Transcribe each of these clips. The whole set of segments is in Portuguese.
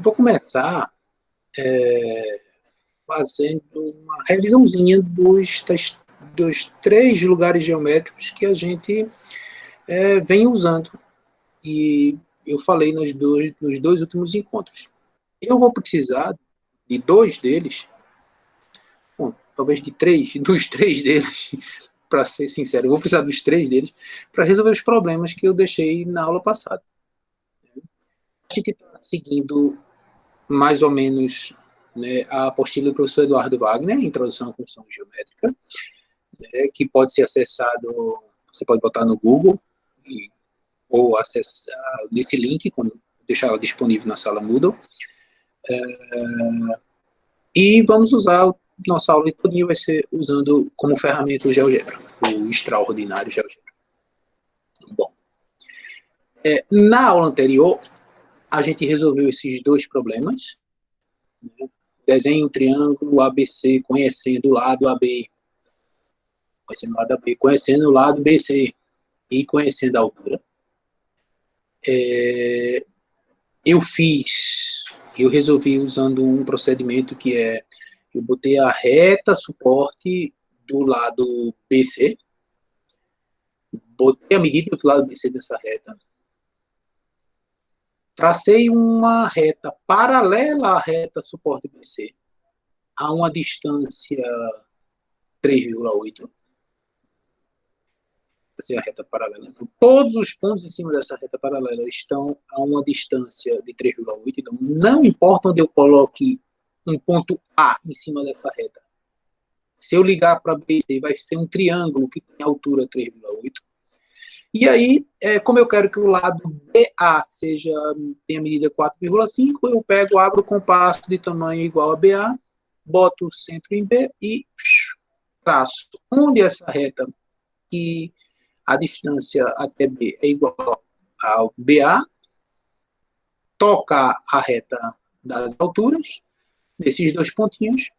vou começar fazendo uma revisãozinha dos 3 lugares geométricos que a gente vem usando. E eu falei nos dois últimos encontros. Eu vou precisar de 2 deles, bom, talvez dos 3 deles, para ser sincero, eu vou precisar dos 3 deles para resolver os problemas que eu deixei na aula passada. A gente está seguindo mais ou menos, né, a apostila do professor Eduardo Wagner, Introdução à Função Geométrica, né, que pode ser acessado, você pode botar no Google ou acessar nesse link, quando deixar ela disponível na sala Moodle. E vamos usar, nossa aula todinha vai ser usando como ferramenta o GeoGebra, o extraordinário GeoGebra. Bom, na aula anterior, a gente resolveu esses 2 problemas, né? Desenhe um triângulo ABC conhecendo o lado AB, conhecendo o lado BC e conhecendo a altura. Eu resolvi usando um procedimento que eu botei a reta suporte do lado BC, botei a medida do lado BC dessa reta, tracei uma reta paralela à reta suporte BC, a uma distância 3,8. Assim, a reta paralela. Então, todos os pontos em cima dessa reta paralela estão a uma distância de 3,8. Então, não importa onde eu coloque um ponto A em cima dessa reta. Se eu ligar para BC, vai ser um triângulo que tem altura 3,8. E aí, como eu quero que o lado BA tenha medida 4,5, eu abro o compasso de tamanho igual a BA, boto o centro em B e traço. Onde essa reta, que a distância até B é igual ao BA, toca a reta das alturas, desses 2 pontinhos,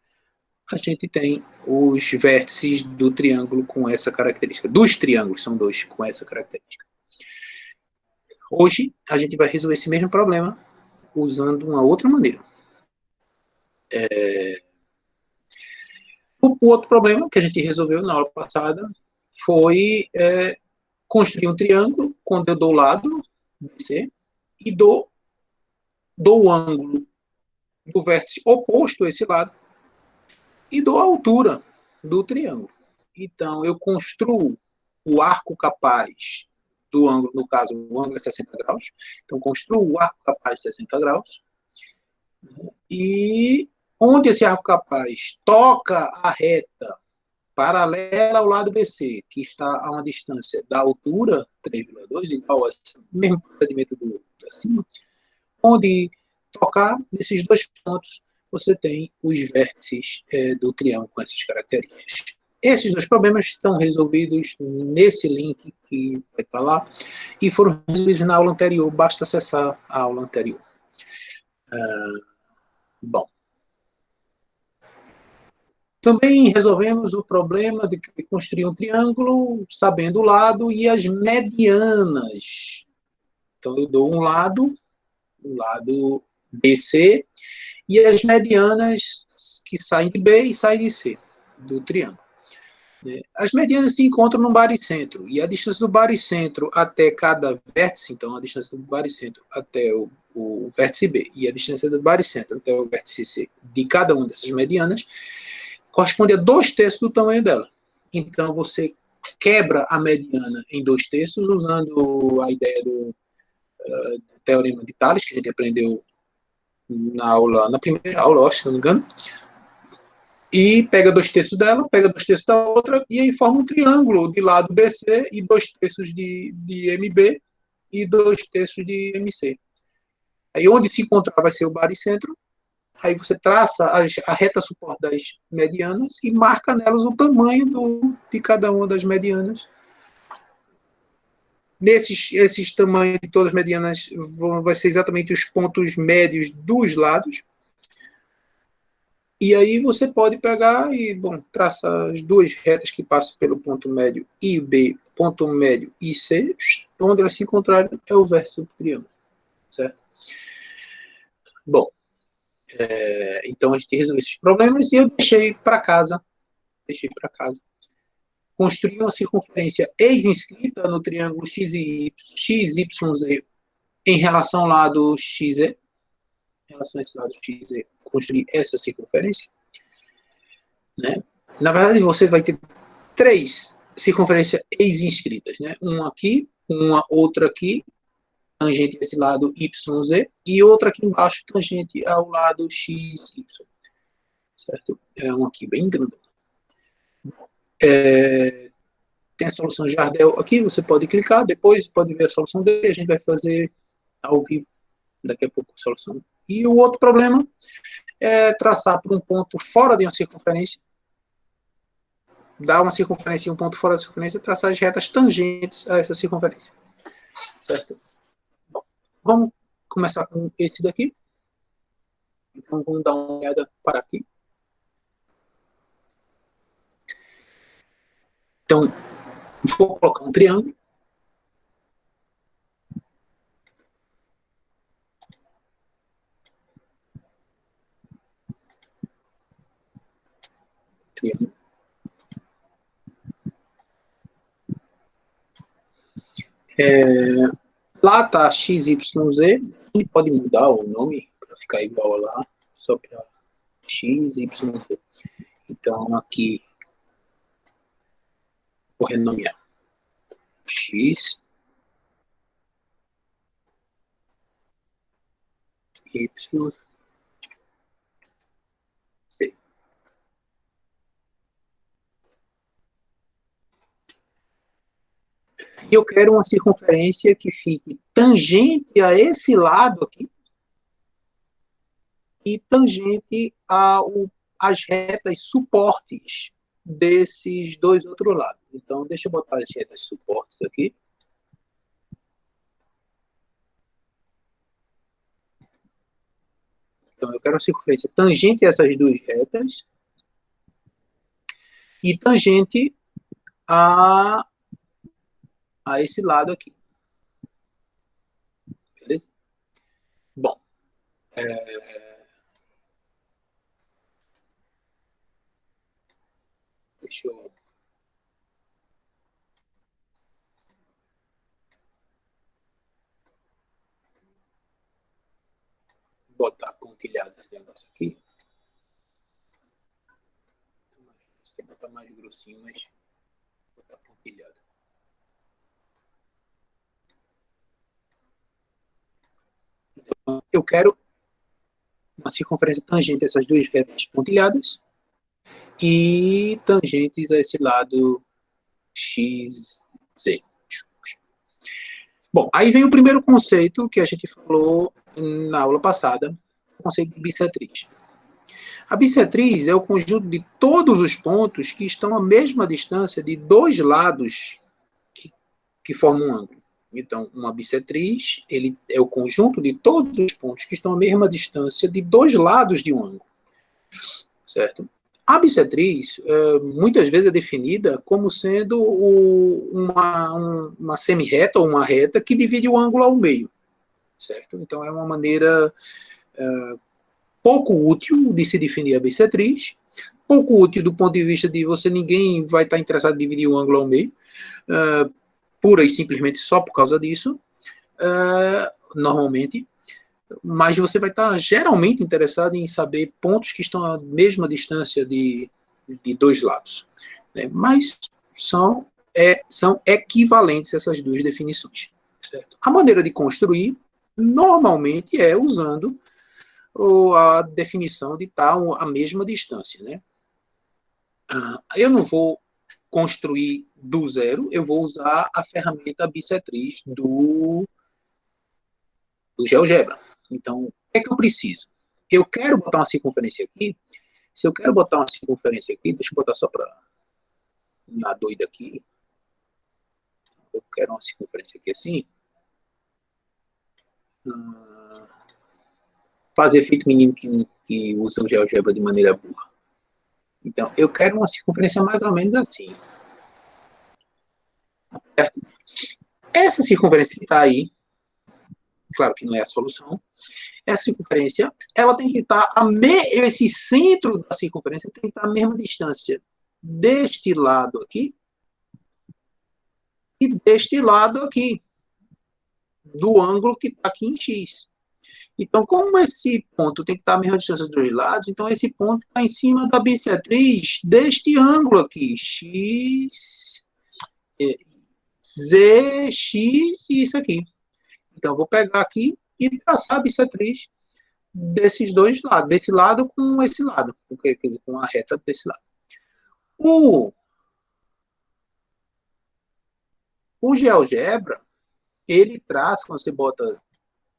a gente tem os vértices do triângulo com essa característica. Dos triângulos, são 2 com essa característica. Hoje, a gente vai resolver esse mesmo problema usando uma outra maneira. O outro problema que a gente resolveu na aula passada foi construir um triângulo quando eu dou o lado BC e dou o ângulo do vértice oposto a esse lado e dou a altura do triângulo. Então, eu construo o arco capaz do ângulo, no caso, o ângulo é 60 graus. Então, construo o arco capaz de 60 graus. E onde esse arco capaz toca a reta paralela ao lado BC, que está a uma distância da altura 3,2, igual a esse mesmo procedimento do acima, onde tocar nesses 2 pontos, você tem os vértices do triângulo com essas características. Esses 2 problemas estão resolvidos nesse link que vai estar lá, e foram resolvidos na aula anterior, basta acessar a aula anterior. Bom. Também resolvemos o problema de construir um triângulo sabendo o lado e as medianas. Então, eu dou um lado BC, e as medianas que saem de B e saem de C, do triângulo. As medianas se encontram no baricentro, e a distância do baricentro até cada vértice, então a distância do baricentro até o vértice B, e a distância do baricentro até o vértice C, de cada uma dessas medianas, corresponde a 2/3 do tamanho dela. Então, você quebra a mediana em 2/3, usando a ideia do Teorema de Tales, que a gente aprendeu na primeira aula, se não me engano, e pega 2/3 dela, pega 2/3 da outra, e aí forma um triângulo de lado BC, e 2/3 de MB, e 2/3 de MC. Aí onde se encontrar vai ser o baricentro, aí você traça a reta suporte das medianas e marca nelas o tamanho de cada uma das medianas. Esses tamanhos de todas as medianas vai ser exatamente os pontos médios dos lados. E aí você pode pegar e, traçar as 2 retas que passam pelo ponto médio IB, ponto médio IC, onde elas se encontrarem é o vértice do triângulo, certo? Bom, Então, a gente resolveu esses problemas e eu deixei para casa. Construí uma circunferência ex-inscrita no triângulo XYZ em relação ao lado XZ. Em relação a esse lado XZ, construir essa circunferência. Né? Na verdade, você vai ter 3 circunferências ex-inscritas. Né? Uma aqui, uma outra aqui, tangente a esse lado YZ, e outra aqui embaixo, tangente ao lado XY. Certo? É uma aqui bem grande. Tem a solução Jardel aqui, você pode clicar, depois pode ver a solução dele, a gente vai fazer ao vivo daqui a pouco a solução. E o outro problema é traçar por um ponto fora de uma circunferência, dar uma circunferência e um ponto fora da circunferência, traçar as retas tangentes a essa circunferência. Certo? Bom, vamos começar com esse daqui. Então, vamos dar uma olhada para aqui. Então, vou colocar um triângulo. Lá está XYZ, ele pode mudar o nome para ficar igual a lá, só para XYZ. Então, aqui, vou renomear X, Y, Z. E eu quero uma circunferência que fique tangente a esse lado aqui e tangente às retas suportes desses dois outros lados. Então, deixa eu botar as retas suportes aqui. Então, eu quero uma circunferência tangente a essas duas retas e tangente a esse lado aqui. Beleza? Bom. Deixa eu... botar pontilhado esse negócio aqui. Vou botar mais grossinho, mas vou botar pontilhado. Então, eu quero uma circunferência tangente a essas duas retas pontilhadas e tangentes a esse lado XZ. Bom, aí vem o primeiro conceito que a gente falou na aula passada, o conceito de bissetriz. A bissetriz é o conjunto de todos os pontos que estão à mesma distância de dois lados que formam um ângulo. Então, uma bissetriz, ele é o conjunto de todos os pontos que estão à mesma distância de dois lados de um ângulo. Certo? A bissetriz, muitas vezes é definida como sendo uma semi-reta ou uma reta que divide o ângulo ao meio. Certo? Então, é uma maneira pouco útil de se definir a bissetriz, pouco útil do ponto de vista de ninguém vai estar interessado em dividir o ângulo ao meio, pura e simplesmente só por causa disso, normalmente, mas você vai estar geralmente interessado em saber pontos que estão à mesma distância de dois lados. Né? Mas são equivalentes essas duas definições. Certo? A maneira de construir, normalmente, é usando a definição de estar à mesma distância. Né? Eu não vou construir do zero, eu vou usar a ferramenta bissetriz do GeoGebra. Então, o que é que eu preciso? Eu quero botar uma circunferência aqui. Se eu quero botar uma circunferência aqui, deixa eu botar só para na doida aqui. Eu quero uma circunferência aqui assim. Fazer feito menino que usa o GeoGebra de maneira burra. Então, eu quero uma circunferência mais ou menos assim. Certo? Essa circunferência que está aí, claro que não é a solução, essa circunferência, ela tem que estar, esse centro da circunferência tem que estar a mesma distância deste lado aqui e deste lado aqui, do ângulo que está aqui em X. Então, como esse ponto tem que estar a mesma distância dos dois lados, então esse ponto está em cima da bissetriz deste ângulo aqui, X, Z, X e isso aqui. Então, eu vou pegar aqui e traçar a bissetriz desses dois lados, desse lado com esse lado, quer dizer, com a reta desse lado. O GeoGebra, ele traça, quando você bota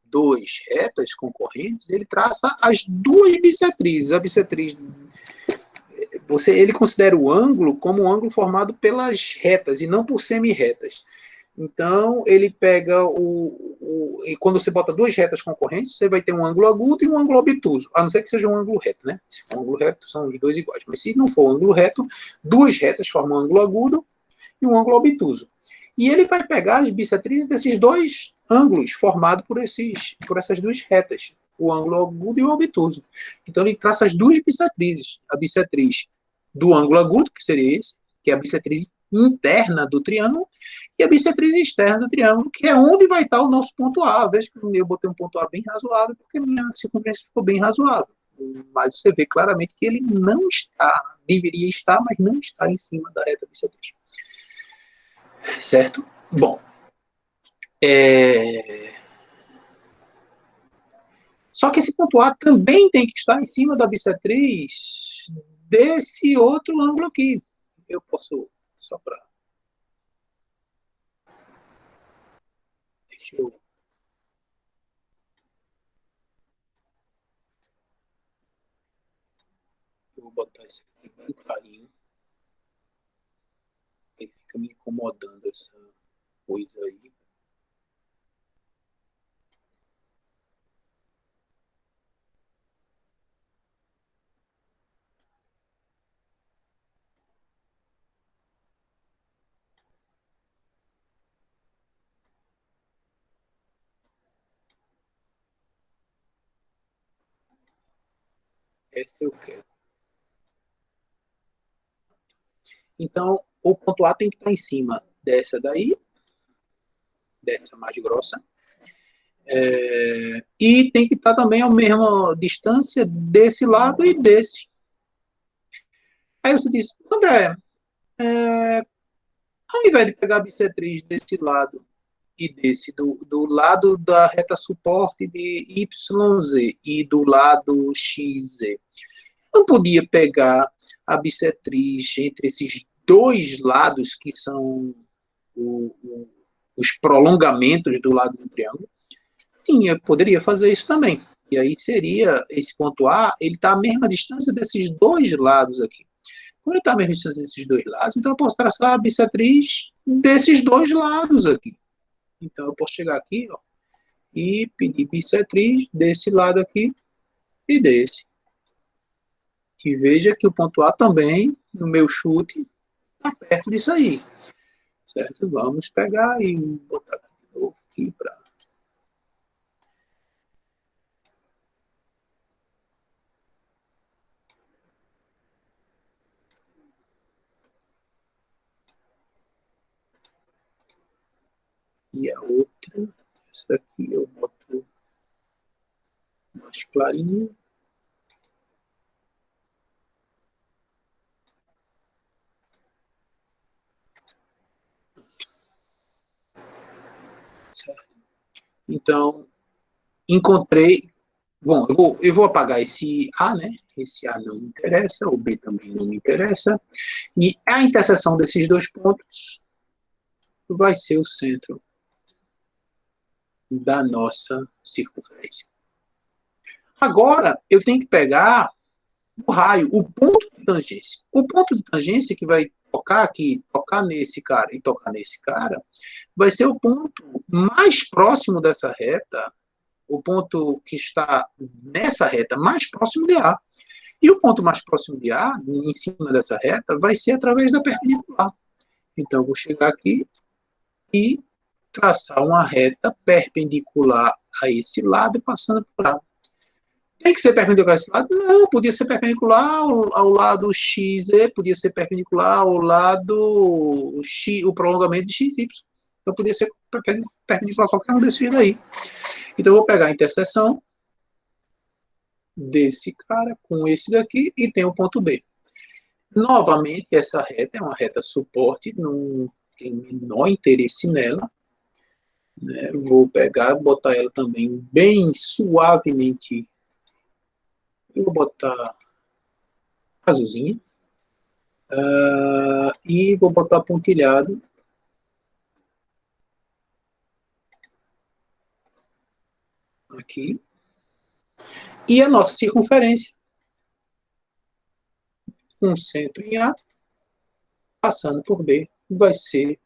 duas retas concorrentes, ele traça as duas bissetrizes. A bissetriz, ele considera o ângulo como um ângulo formado pelas retas e não por semi-retas. Então, ele pega e quando você bota duas retas concorrentes, você vai ter um ângulo agudo e um ângulo obtuso, a não ser que seja um ângulo reto, né? Se for um ângulo reto, são os dois iguais. Mas se não for um ângulo reto, duas retas formam um ângulo agudo e um ângulo obtuso. E ele vai pegar as bissetrizes desses dois ângulos formados por essas duas retas, o ângulo agudo e o obtuso. Então, ele traça as duas bissetrizes. A bissetriz do ângulo agudo, que seria esse, que é a bissetriz interna do triângulo, e a bissetriz externa do triângulo, que é onde vai estar o nosso ponto A. Veja que eu botei um ponto A bem razoável, porque a minha circunferência ficou bem razoável. Mas você vê claramente que ele não está, deveria estar, mas não está em cima da reta bissetriz. Certo? Bom. Só que esse ponto A também tem que estar em cima da bissetriz desse outro ângulo aqui. Eu posso, só para... Deixa eu... Eu vou botar isso aqui bem clarinho. Ele fica me incomodando essa coisa aí. Essa eu quero. Então, o ponto A tem que estar em cima dessa daí, dessa mais grossa, e tem que estar também a mesma distância desse lado e desse. Aí você diz, André, ao invés de pegar a bissetriz desse lado e desse, do lado da reta suporte de YZ e do lado XZ, não podia pegar a bissetriz entre esses dois lados que são os prolongamentos do lado do triângulo? Poderia fazer isso também. E aí seria, esse ponto A, ele está à mesma distância desses dois lados aqui. Quando ele está à mesma distância desses dois lados, então eu posso traçar a bissetriz desses dois lados aqui. Então eu posso chegar aqui, ó, e pedir bissetriz desse lado aqui e desse. E veja que o ponto A também, no meu chute, está perto disso aí. Certo? Vamos pegar e botar aqui para... E a outra, essa aqui eu boto mais clarinho. Certo. Então, encontrei... Bom, eu vou apagar esse A, né? Esse A não me interessa, o B também não me interessa. E a interseção desses dois pontos vai ser o centro da nossa circunferência. Agora, eu tenho que pegar o raio, o ponto de tangência. O ponto de tangência que vai tocar aqui, tocar nesse cara e tocar nesse cara, vai ser o ponto mais próximo dessa reta, o ponto que está nessa reta mais próximo de A. E o ponto mais próximo de A, em cima dessa reta, vai ser através da perpendicular. Então, eu vou chegar aqui e traçar uma reta perpendicular a esse lado, passando por A. Tem que ser perpendicular a esse lado? Não, podia ser perpendicular ao lado XZ, podia ser perpendicular ao lado X, o prolongamento de XY. Então, podia ser perpendicular a qualquer um desses daí. Então, eu vou pegar a interseção desse cara com esse daqui e tem o ponto B. Novamente, essa reta é uma reta suporte, não tem o menor interesse nela. Né? Vou pegar, botar ela também bem suavemente. Eu vou botar azulzinha. E vou botar pontilhado. Aqui. E a nossa circunferência. Um centro em A, passando por B, vai ser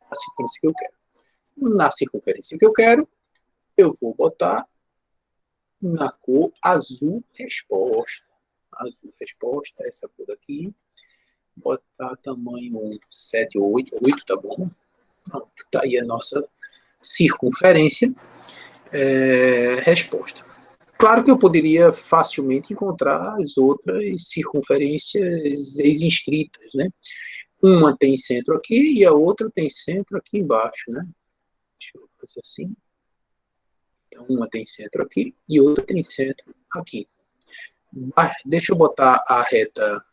a circunferência que eu quero. Na circunferência que eu quero, eu vou botar na cor azul resposta. Azul resposta, essa cor aqui. Botar tamanho 7 ou 8. 8 tá bom. Pronto, tá aí a nossa circunferência resposta. Claro que eu poderia facilmente encontrar as outras circunferências ex-inscritas, né? Uma tem centro aqui e a outra tem centro aqui embaixo, né? Deixa eu fazer assim. Então, uma tem centro aqui e outra tem centro aqui. Deixa eu botar a reta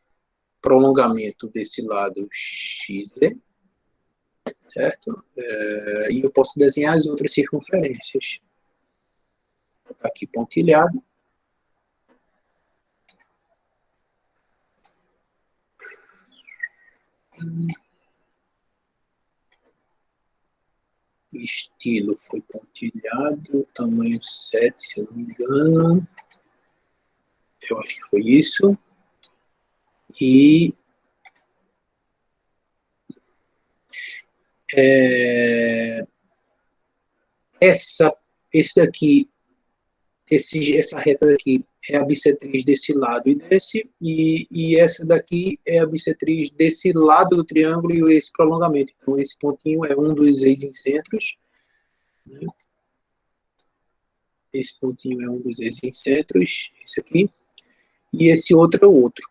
prolongamento desse lado XZ, certo? E eu posso desenhar as outras circunferências. Vou botar aqui pontilhado. O estilo foi pontilhado, tamanho 7, se eu não me engano. Eu acho que foi isso. E esse daqui, essa reta daqui é a bissetriz desse lado e desse, e essa daqui é a bissetriz desse lado do triângulo e esse prolongamento. Então, esse pontinho é um dos ex-incentros. Né? Esse pontinho é um dos ex-incentros, esse aqui. E esse outro é o outro.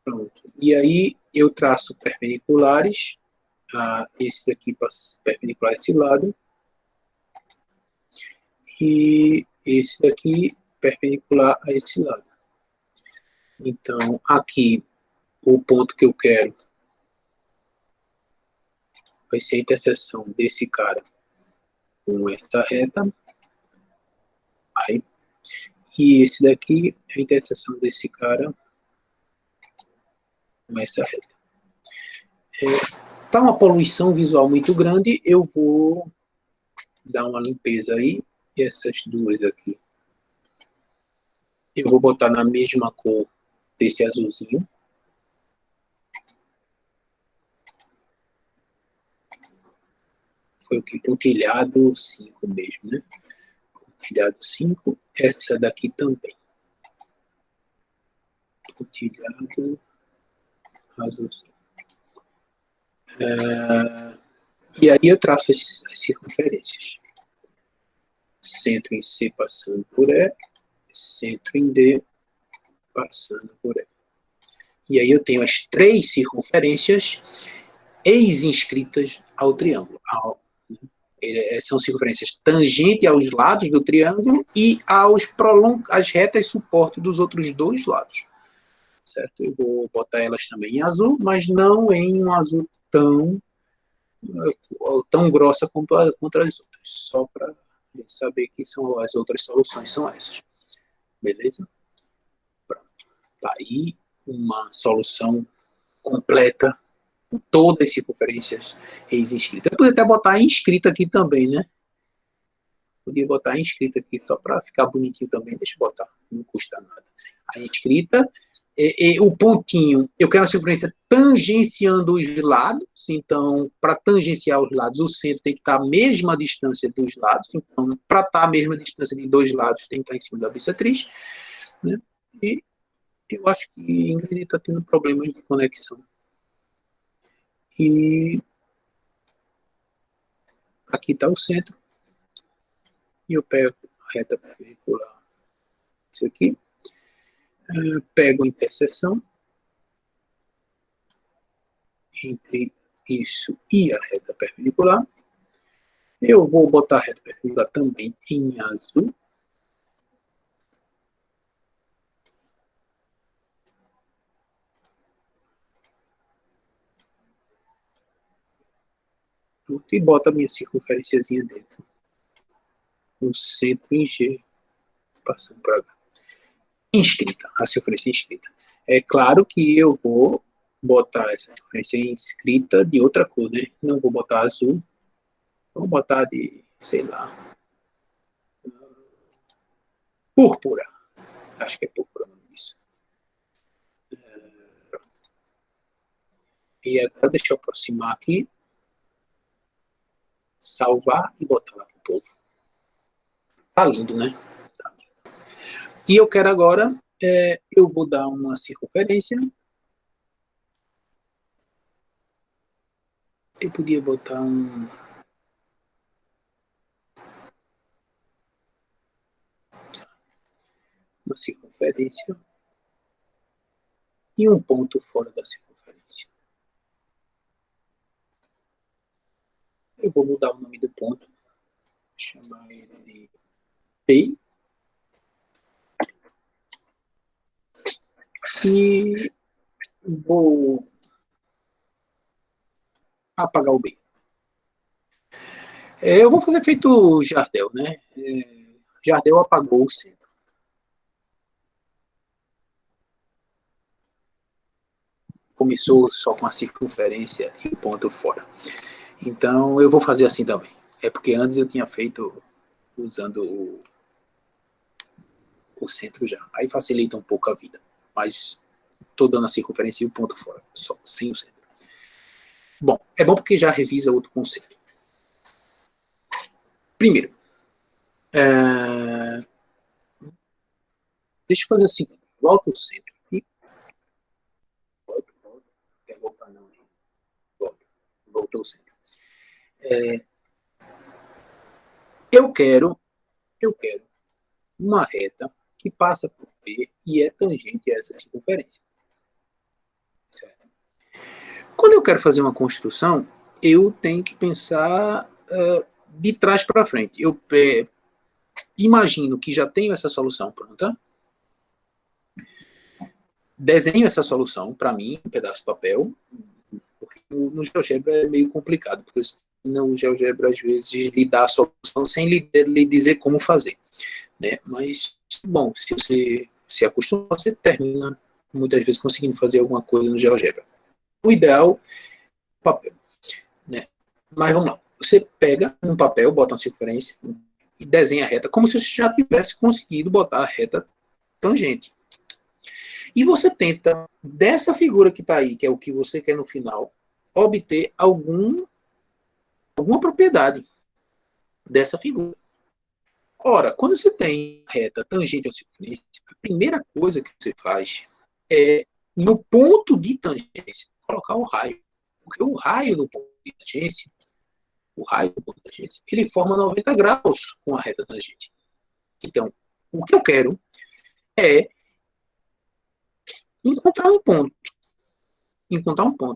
Pronto. E aí, eu traço perpendiculares. Esse daqui perpendicular a esse lado. E esse daqui perpendicular a esse lado. Então, aqui, o ponto que eu quero vai ser a interseção desse cara com essa reta. Aí, e esse daqui é a interseção desse cara com essa reta. Tá uma poluição visual muito grande, eu vou dar uma limpeza aí. E essas duas aqui eu vou botar na mesma cor desse azulzinho. Foi o que? Pontilhado 5 mesmo, né? Pontilhado 5. Essa daqui também. Pontilhado azulzinho. E aí eu traço as circunferências. Centro em C passando por E, centro em D passando por E. E aí eu tenho as 3 circunferências ex-inscritas ao triângulo. São circunferências tangentes aos lados do triângulo e às retas suporte dos outros 2 lados. Certo? Eu vou botar elas também em azul, mas não em um azul tão grossa quanto as outras. Só para saber que são as outras soluções são essas. Beleza? Pronto. Tá aí uma solução completa com todas as circunferências ex-inscritas. Eu podia até botar inscrita aqui também, né? Podia botar inscrita aqui só para ficar bonitinho também. Deixa eu botar, não custa nada. A inscrita, o pontinho, eu quero a circunferência tangenciando os lados. Então, para tangenciar os lados, o centro tem que estar à mesma distância dos lados. Então, para estar à mesma distância de 2 lados, tem que estar em cima da bissetriz. Né? E eu acho que Ingrid está tendo problemas de conexão. E aqui está o centro. e eu pego a reta perpendicular, isso aqui, pego a interseção entre isso e a reta perpendicular. Eu vou botar a reta perpendicular também em azul. E boto a minha circunferenciazinha dentro. O centro em G, passando para H. Inscrita, a circunferência inscrita. É claro que eu vou botar essa circunferência inscrita de outra cor, né? Não vou botar azul. Vou botar de, sei lá, púrpura. Acho que é púrpura o nome disso. E agora deixa eu aproximar aqui. Salvar e botar lá pro povo. Tá lindo, né? Tá lindo. E eu quero agora, eu vou dar uma circunferência. Eu podia botar uma circunferência e um ponto fora da circunferência. Eu vou mudar o nome do ponto, chamar ele de P. E vou apagar o B. Eu vou fazer feito o Jardel, né? Jardel apagou o centro. Começou só com a circunferência e o ponto fora. Então, eu vou fazer assim também. É porque antes eu tinha feito usando o centro já. Aí facilita um pouco a vida. Mas estou dando a circunferência e o ponto fora, só, sem o centro. Bom, é bom porque já revisa outro conceito. Primeiro, deixa eu fazer o seguinte. Volta o centro aqui. Volta. Quer voltar não? Volta. Voltou o centro. Eu quero uma reta que passa por P e é tangente a essa circunferência. Certo? Quando eu quero fazer uma construção, eu tenho que pensar de trás para frente. Eu imagino que já tenho essa solução pronta, desenho essa solução para mim, um pedaço de papel, porque no GeoGebra é meio complicado, porque o GeoGebra às vezes lhe dá a solução sem lhe dizer como fazer. Né? Mas, bom, se você se acostuma, você termina muitas vezes conseguindo fazer alguma coisa no GeoGebra. O ideal é papel. Né? Mas vamos lá. Você pega um papel, bota uma circunferência e desenha a reta, como se você já tivesse conseguido botar a reta tangente. E você tenta, dessa figura que está aí, que é o que você quer no final, obter alguma propriedade dessa figura. Ora, quando você tem reta tangente ao circunferência, a primeira coisa que você faz é, no ponto de tangência, colocar o raio. Porque o raio do ponto de tangência, ele forma 90 graus com a reta tangente. Então, o que eu quero é encontrar um ponto,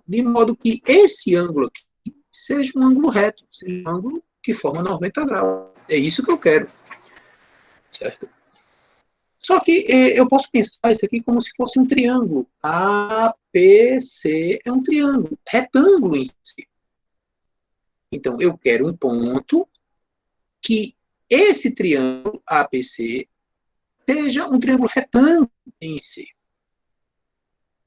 de modo que esse ângulo aqui seja um ângulo reto, seja um ângulo que forma 90 graus. É isso que eu quero. Certo? Só que eu posso pensar isso aqui como se fosse um triângulo. APC é um triângulo, retângulo em si. Então, eu quero um ponto que esse triângulo APC seja um triângulo retângulo em si.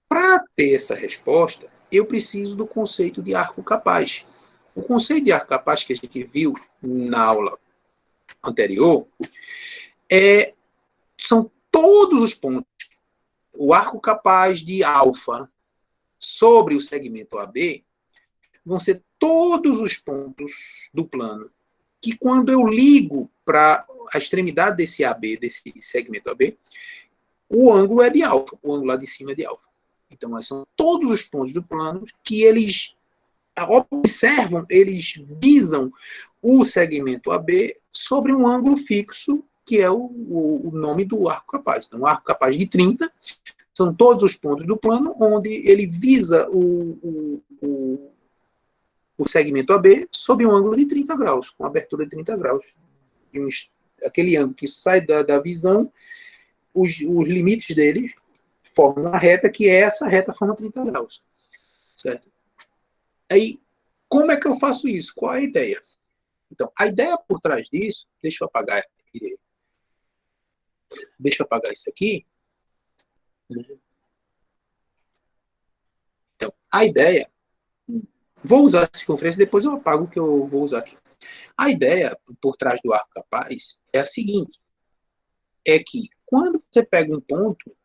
Para ter essa resposta, eu preciso do conceito de arco capaz. O conceito de arco capaz que a gente viu na aula anterior são todos os pontos. O arco capaz de alfa sobre o segmento AB vão ser todos os pontos do plano que, quando eu ligo para a extremidade desse AB, desse segmento AB, o ângulo é de alfa, o ângulo lá de cima é de alfa. Então, são todos os pontos do plano que eles observam, eles visam o segmento AB sobre um ângulo fixo, que é o nome do arco capaz. Então, o arco capaz de 30 são todos os pontos do plano onde ele visa o segmento AB sob um ângulo de 30 graus, com abertura de 30 graus. Aquele ângulo que sai da visão, os limites dele formam uma reta, que essa reta forma 30 graus. Certo? Aí, como é que eu faço isso? Qual é a ideia? Então, a ideia por trás disso, deixa eu apagar isso aqui. Então, a ideia, vou usar a circunferência, depois eu apago o que eu vou usar aqui. A ideia por trás do arco capaz é a seguinte, é que quando você pega um ponto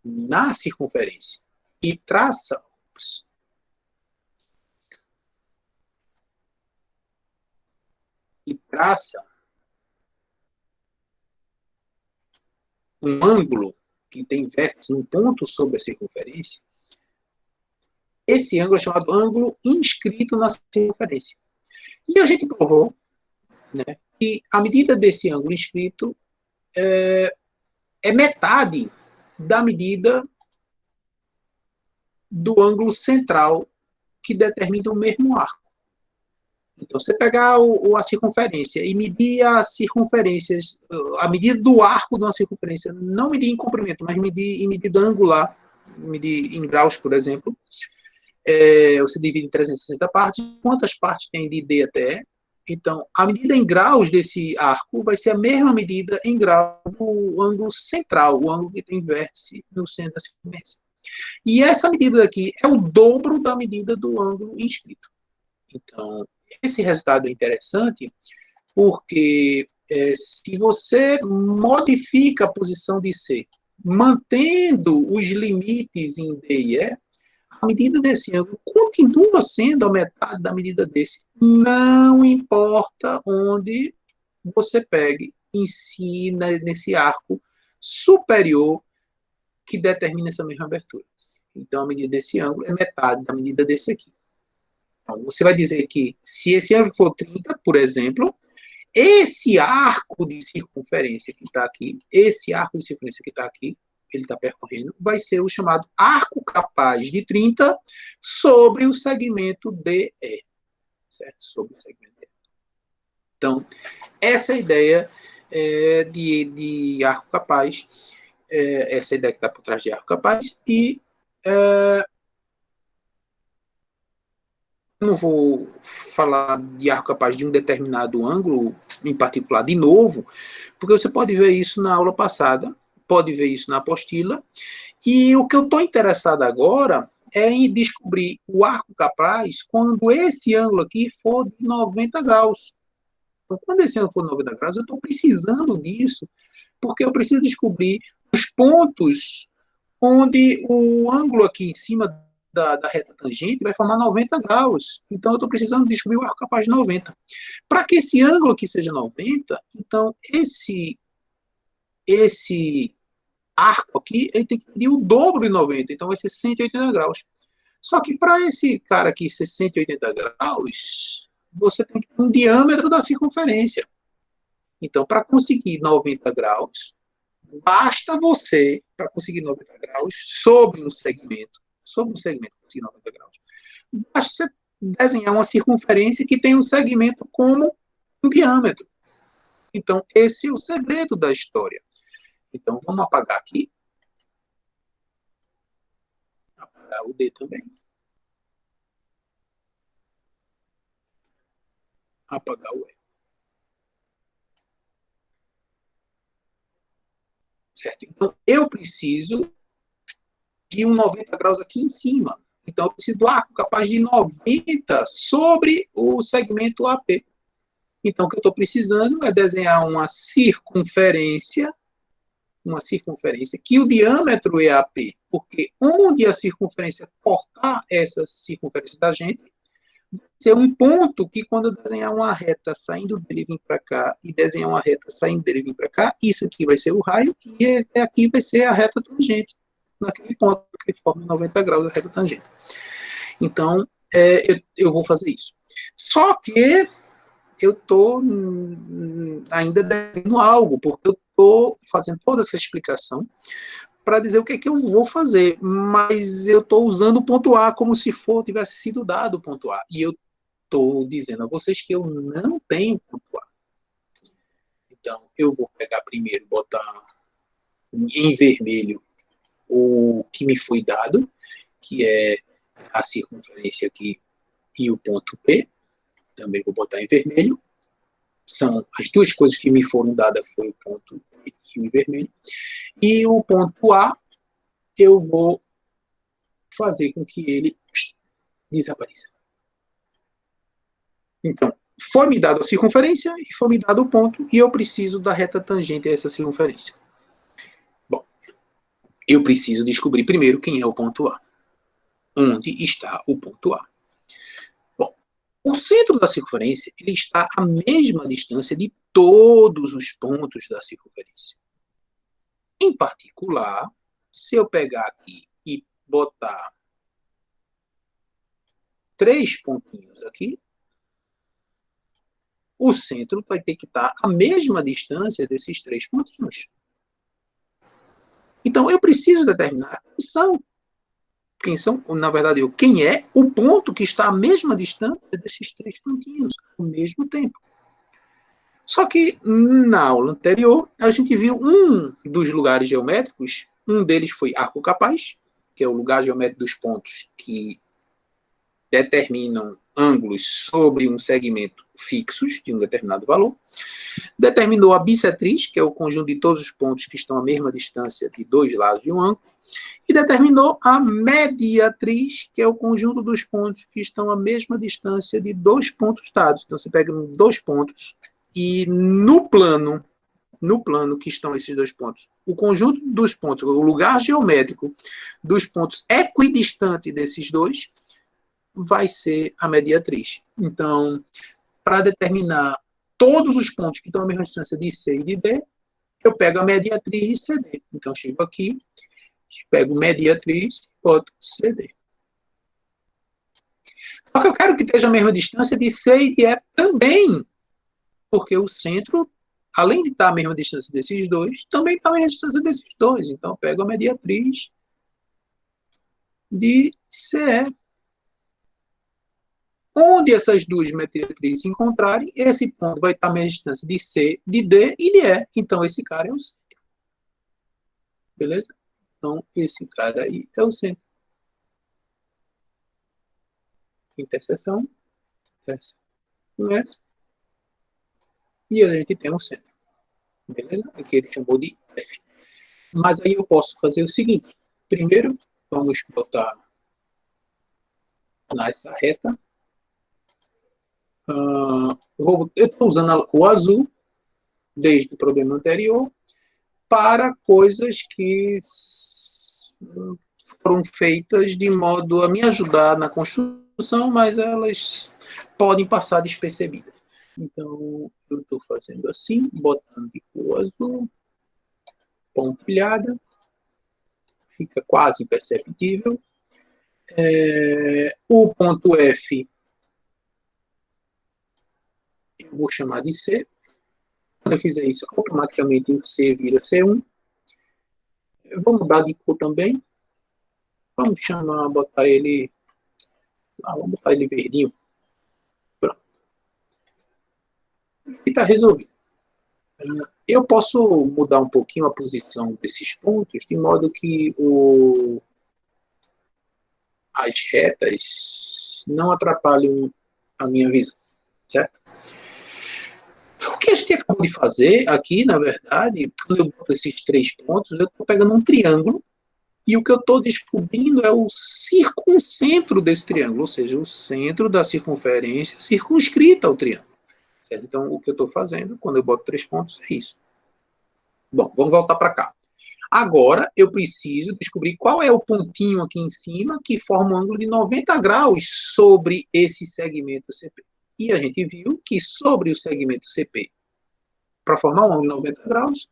na circunferência e traça um ângulo que tem vértice, um ponto sobre a circunferência, esse ângulo é chamado ângulo inscrito na circunferência. E a gente provou, né, que a medida desse ângulo inscrito é metade da medida do ângulo central que determina o mesmo arco. Então, você pegar a circunferência e medir as circunferências, a medida do arco de uma circunferência, não medir em comprimento, mas medir em medida angular, medir em graus, por exemplo, você divide em 360 partes. Quantas partes tem de D até E? Então, a medida em graus desse arco vai ser a mesma medida em grau do ângulo central, o ângulo que tem vértice no centro da circunferência. E essa medida aqui é o dobro da medida do ângulo inscrito. Então, esse resultado é interessante porque se você modifica a posição de C, mantendo os limites em D e E, a medida desse ângulo continua sendo a metade da medida desse. Não importa onde você pegue em si, nesse arco superior que determina essa mesma abertura. Então, a medida desse ângulo é metade da medida desse aqui. Então, você vai dizer que se esse ângulo for 30, por exemplo, esse arco de circunferência que está aqui, ele está percorrendo, vai ser o chamado arco capaz de 30 sobre o segmento DE. Certo? Sobre o segmento DE. Então, essa é a ideia de arco capaz, essa é a ideia que está por trás de arco capaz, e não vou falar de arco capaz de um determinado ângulo, em particular, de novo, porque você pode ver isso na aula passada, pode ver isso na apostila, e o que eu estou interessado agora é em descobrir o arco capaz quando esse ângulo aqui for de 90 graus. Então, quando esse ângulo for de 90 graus, eu estou precisando disso, porque eu preciso descobrir os pontos onde o ângulo aqui em cima da reta tangente vai formar 90 graus. Então, eu estou precisando descobrir o arco capaz de 90. Para que esse ângulo aqui seja 90, então, esse arco aqui, ele tem que medir o dobro de 90, então vai ser 180 graus. Só que para esse cara aqui ser 180 graus, você tem que ter um diâmetro da circunferência. Então, para conseguir 90 graus, basta você, para conseguir 90 graus, sobre um segmento, conseguir 90 graus, basta você desenhar uma circunferência que tem um segmento como um diâmetro. Então, esse é o segredo da história. Então, vamos apagar aqui. Apagar o D também. Apagar o E. Certo? Então, eu preciso de um 90 graus aqui em cima. Então, eu preciso do arco capaz de 90 sobre o segmento AP. Então, o que eu estou precisando é desenhar uma circunferência que o diâmetro é AP, porque onde a circunferência cortar essa circunferência da gente, vai ser um ponto que quando eu desenhar uma reta saindo dele vir para cá e desenhar uma reta saindo dele vir para cá, isso aqui vai ser o raio e aqui vai ser a reta tangente, naquele ponto que forma 90 graus a reta tangente. Então, eu vou fazer isso. Só que eu estou ainda devendo algo, porque eu estou fazendo toda essa explicação para dizer o que é que eu vou fazer, mas eu estou usando o ponto A como se tivesse sido dado o ponto A. E eu estou dizendo a vocês que eu não tenho ponto A. Então, eu vou pegar primeiro, botar em vermelho o que me foi dado, que é a circunferência aqui e o ponto P. Também vou botar em vermelho. São as duas coisas que me foram dadas, foi o ponto P e o vermelho. E o ponto A, eu vou fazer com que ele desapareça. Então, foi me dado a circunferência e foi me dado o ponto, e eu preciso da reta tangente a essa circunferência. Bom, eu preciso descobrir primeiro quem é o ponto A. Onde está o ponto A? Bom, o centro da circunferência ele está à mesma distância de todos os pontos da circunferência. Em particular, se eu pegar aqui e botar 3 pontinhos aqui, o centro vai ter que estar à mesma distância desses 3 pontinhos. Então, eu preciso determinar quem são, na verdade, quem é o ponto que está à mesma distância desses 3 pontinhos, ao mesmo tempo. Só que, na aula anterior, a gente viu um dos lugares geométricos, um deles foi arco capaz, que é o lugar geométrico dos pontos que determinam ângulos sobre um segmento fixos de um determinado valor. Determinou a bissetriz, que é o conjunto de todos os pontos que estão à mesma distância de 2 lados de um ângulo. E determinou a mediatriz, que é o conjunto dos pontos que estão à mesma distância de 2 pontos dados. Então, você pega 2 pontos e no plano que estão esses 2 pontos, o conjunto dos pontos, o lugar geométrico dos pontos equidistante desses dois, vai ser a mediatriz. Então, para determinar todos os pontos que estão à mesma distância de C e de D, eu pego a mediatriz e CD. Então, chego aqui, pego mediatriz, boto CD. Só que eu quero que esteja a mesma distância de C e de E também, porque o centro, além de estar à mesma distância desses dois, também está à mesma distância desses dois. Então, eu pego a mediatriz de CE. Onde essas duas mediatrizes se encontrarem, esse ponto vai estar à mesma distância de C, de D e de E. Então, esse cara é o centro. Beleza? Então, esse cara aí é o centro. Interseção. E a gente tem um centro. Beleza? Aqui ele chamou de F. Mas aí eu posso fazer o seguinte. Primeiro, vamos botar nessa reta. Eu estou usando o azul, desde o problema anterior, para coisas que foram feitas de modo a me ajudar na construção, mas elas podem passar despercebidas. Então, eu estou fazendo assim, botando de cor azul, pontilhada, fica quase imperceptível. O ponto F, eu vou chamar de C. Quando eu fizer isso, automaticamente o C vira C1. Eu vou mudar de cor também. Vamos botar ele verdinho. Pronto. E está resolvido. Eu posso mudar um pouquinho a posição desses pontos, de modo que as retas não atrapalhem a minha visão, certo? O que a gente acabou de fazer aqui, na verdade, quando eu boto esses 3 pontos, eu estou pegando um triângulo e o que eu estou descobrindo é o circuncentro desse triângulo, ou seja, o centro da circunferência circunscrita ao triângulo. Certo? Então, o que eu estou fazendo, quando eu boto 3 pontos, é isso. Bom, vamos voltar para cá. Agora, eu preciso descobrir qual é o pontinho aqui em cima que forma um ângulo de 90 graus sobre esse segmento CP. E a gente viu que sobre o segmento CP, para formar um ângulo de 90 graus,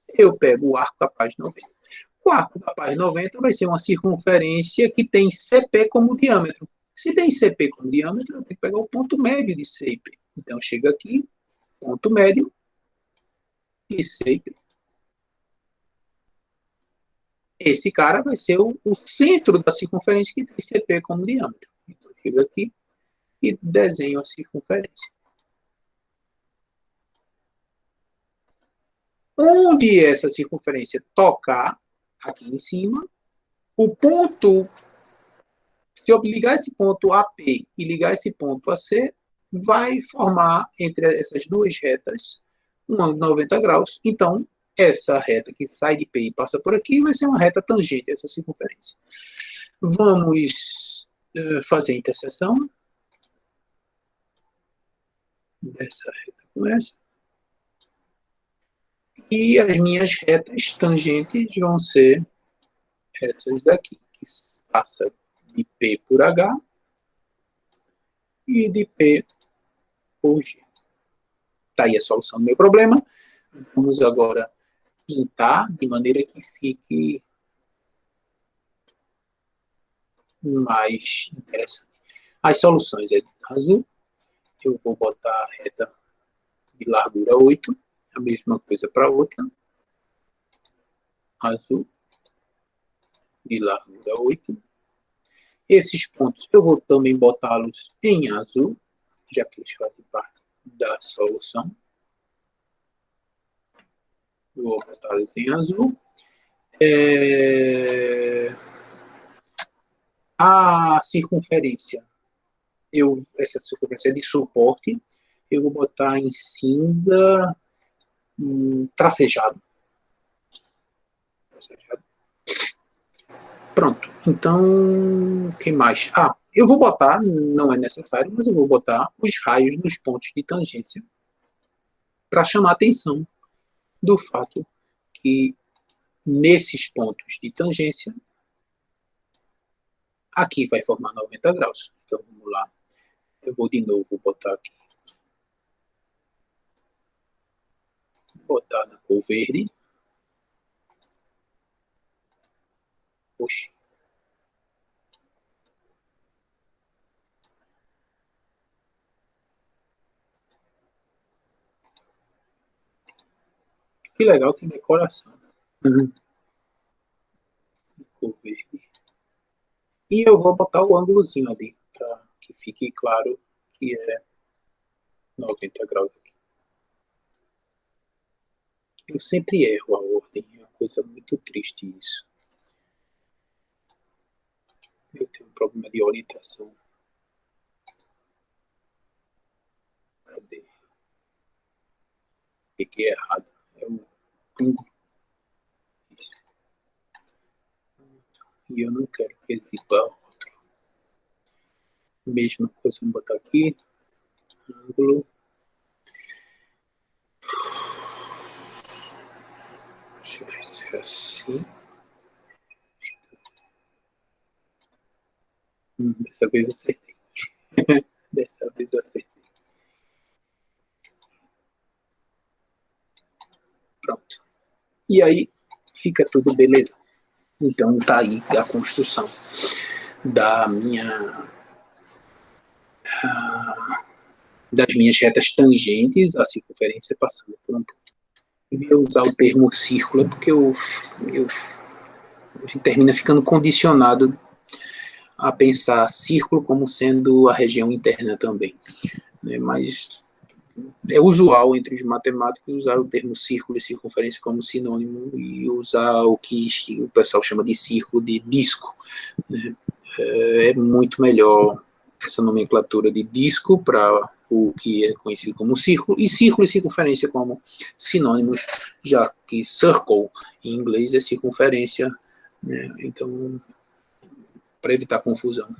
eu pego o arco capaz de 90. O arco capaz de 90 vai ser uma circunferência que tem CP como diâmetro. Se tem CP como diâmetro, eu tenho que pegar o ponto médio de CP. Então, chega aqui, ponto médio de CP. Esse cara vai ser o centro da circunferência que tem CP como diâmetro. Então, eu chego aqui e desenho a circunferência. Onde essa circunferência tocar, aqui em cima, o ponto, se eu ligar esse ponto AP e ligar esse ponto AC, vai formar entre essas duas retas um ângulo de 90 graus. Então, essa reta que sai de P e passa por aqui vai ser uma reta tangente a essa circunferência. Vamos fazer a interseção dessa reta com essa. E as minhas retas tangentes vão ser essas daqui, que passa de P por H e de P por G. Está aí a solução do meu problema. Vamos agora pintar de maneira que fique mais interessante. As soluções é azul. Eu vou botar a reta de largura 8. A mesma coisa para outra. Azul. De largura 8. Esses pontos eu vou também botá-los em azul, já que eles fazem parte da solução. Eu vou botá-los em azul. A circunferência, essa circunferência é de suporte, eu vou botar em cinza tracejado. Pronto. Então, o que mais? Eu vou botar, não é necessário, mas eu vou botar os raios dos pontos de tangência para chamar a atenção do fato que nesses pontos de tangência aqui vai formar 90 graus. Então, vamos lá. Eu vou de novo botar aqui. Vou botar na cor verde. Oxi. Que legal, tem decoração. Cor verde. E eu vou botar o ângulozinho ali, para que fique claro que é 90 graus aqui. Eu sempre erro a ordem, é uma coisa muito triste isso. Eu tenho um problema de orientação. Cadê? Peguei errado. É o isso. E eu não quero que exiba outro. Mesma coisa, vamos botar aqui. Ângulo. Deixa eu ver se é assim. Dessa vez eu acertei. Dessa vez eu acertei. Pronto. E aí fica tudo beleza. Então tá aí a construção da das minhas retas tangentes à circunferência passando por um ponto. Eu ia usar o termo círculo porque a gente termina ficando condicionado a pensar círculo como sendo a região interna também, né? Mas é usual entre os matemáticos usar o termo círculo e circunferência como sinônimo e usar o que o pessoal chama de círculo de disco, né? É muito melhor essa nomenclatura de disco para o que é conhecido como círculo e circunferência como sinônimos, já que circle em inglês é circunferência, né? Então, para evitar confusão,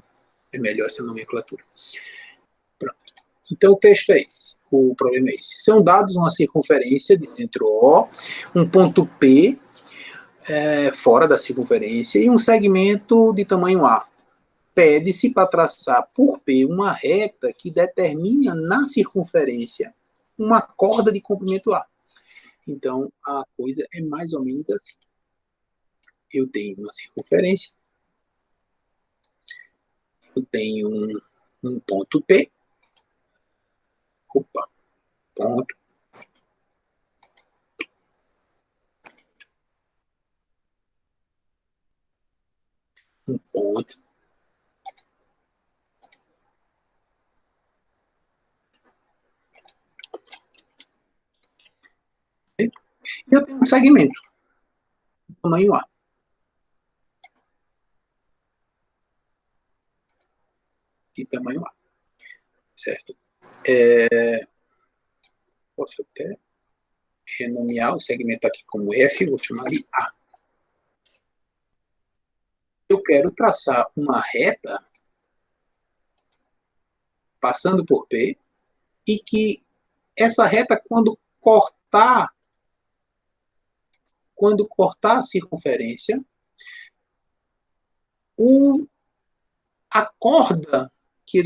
é melhor essa nomenclatura. Pronto. Então, o texto é esse. O problema é esse. São dados uma circunferência de centro O, um ponto P fora da circunferência e um segmento de tamanho A. Pede-se para traçar por P uma reta que determina na circunferência uma corda de comprimento A. Então, a coisa é mais ou menos assim. Eu tenho uma circunferência, eu tenho um ponto P, opa, ponto, um ponto, e eu tenho um segmento, tamanho A. De tamanho A, certo? Posso até renomear o segmento aqui como F, vou chamar de A. Eu quero traçar uma reta passando por P e que essa reta, quando cortar a circunferência, a corda que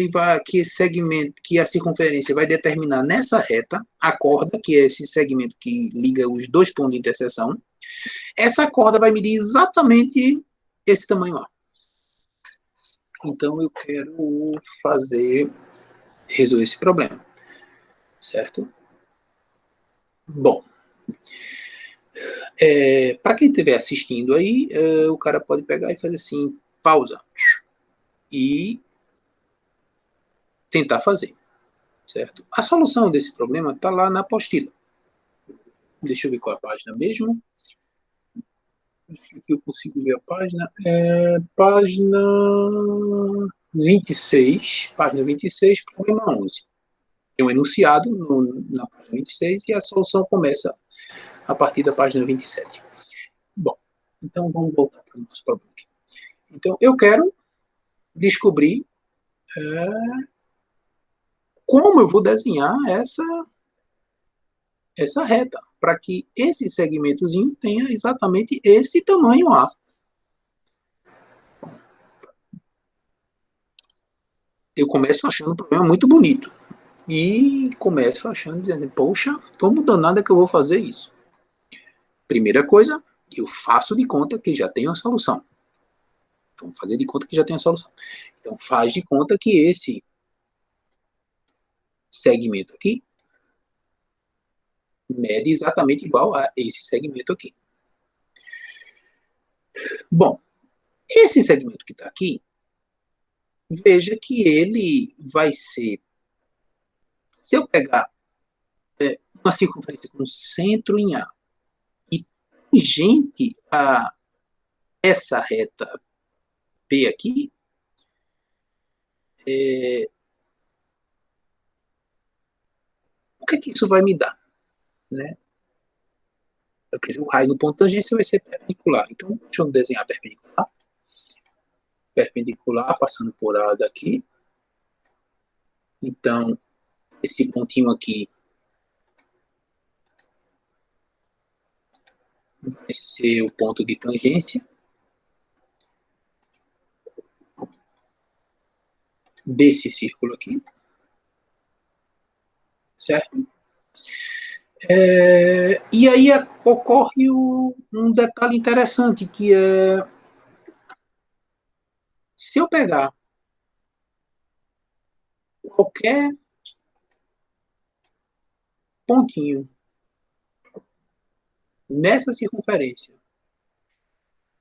esse segmento, que a circunferência vai determinar nessa reta, a corda, que é esse segmento que liga os dois pontos de interseção, essa corda vai medir exatamente esse tamanho A. Então eu quero resolver esse problema, certo? Bom, para quem estiver assistindo aí, o cara pode pegar e fazer assim, pausa, e tentar fazer, certo? A solução desse problema está lá na apostila. Deixa eu ver qual é a página mesmo. Aqui eu consigo ver a página. Página 26. Página 26, problema 11. Tem um enunciado na página 26 e a solução começa a partir da página 27. Bom, então vamos voltar para o nosso problema aqui. Então, eu quero descobrir como eu vou desenhar essa reta, para que esse segmentozinho tenha exatamente esse tamanho A. Eu começo achando o problema muito bonito. E começo achando, dizendo, poxa, como danada que eu vou fazer isso? Primeira coisa, eu faço de conta que já tenho a solução. Vamos fazer de conta que já tem a solução. Então, faz de conta que esse segmento aqui mede exatamente igual a esse segmento aqui. Bom, esse segmento que está aqui, veja que ele vai ser, se eu pegar uma circunferência com centro em A e tangente a essa reta P aqui, o que isso vai me dar? Né? Quer dizer, o raio do ponto de tangência vai ser perpendicular. Então, deixa eu desenhar perpendicular. Perpendicular, passando por A daqui. Então, esse pontinho aqui vai ser o ponto de tangência desse círculo aqui. Certo? E aí ocorre um detalhe interessante, que é, se eu pegar qualquer pontinho nessa circunferência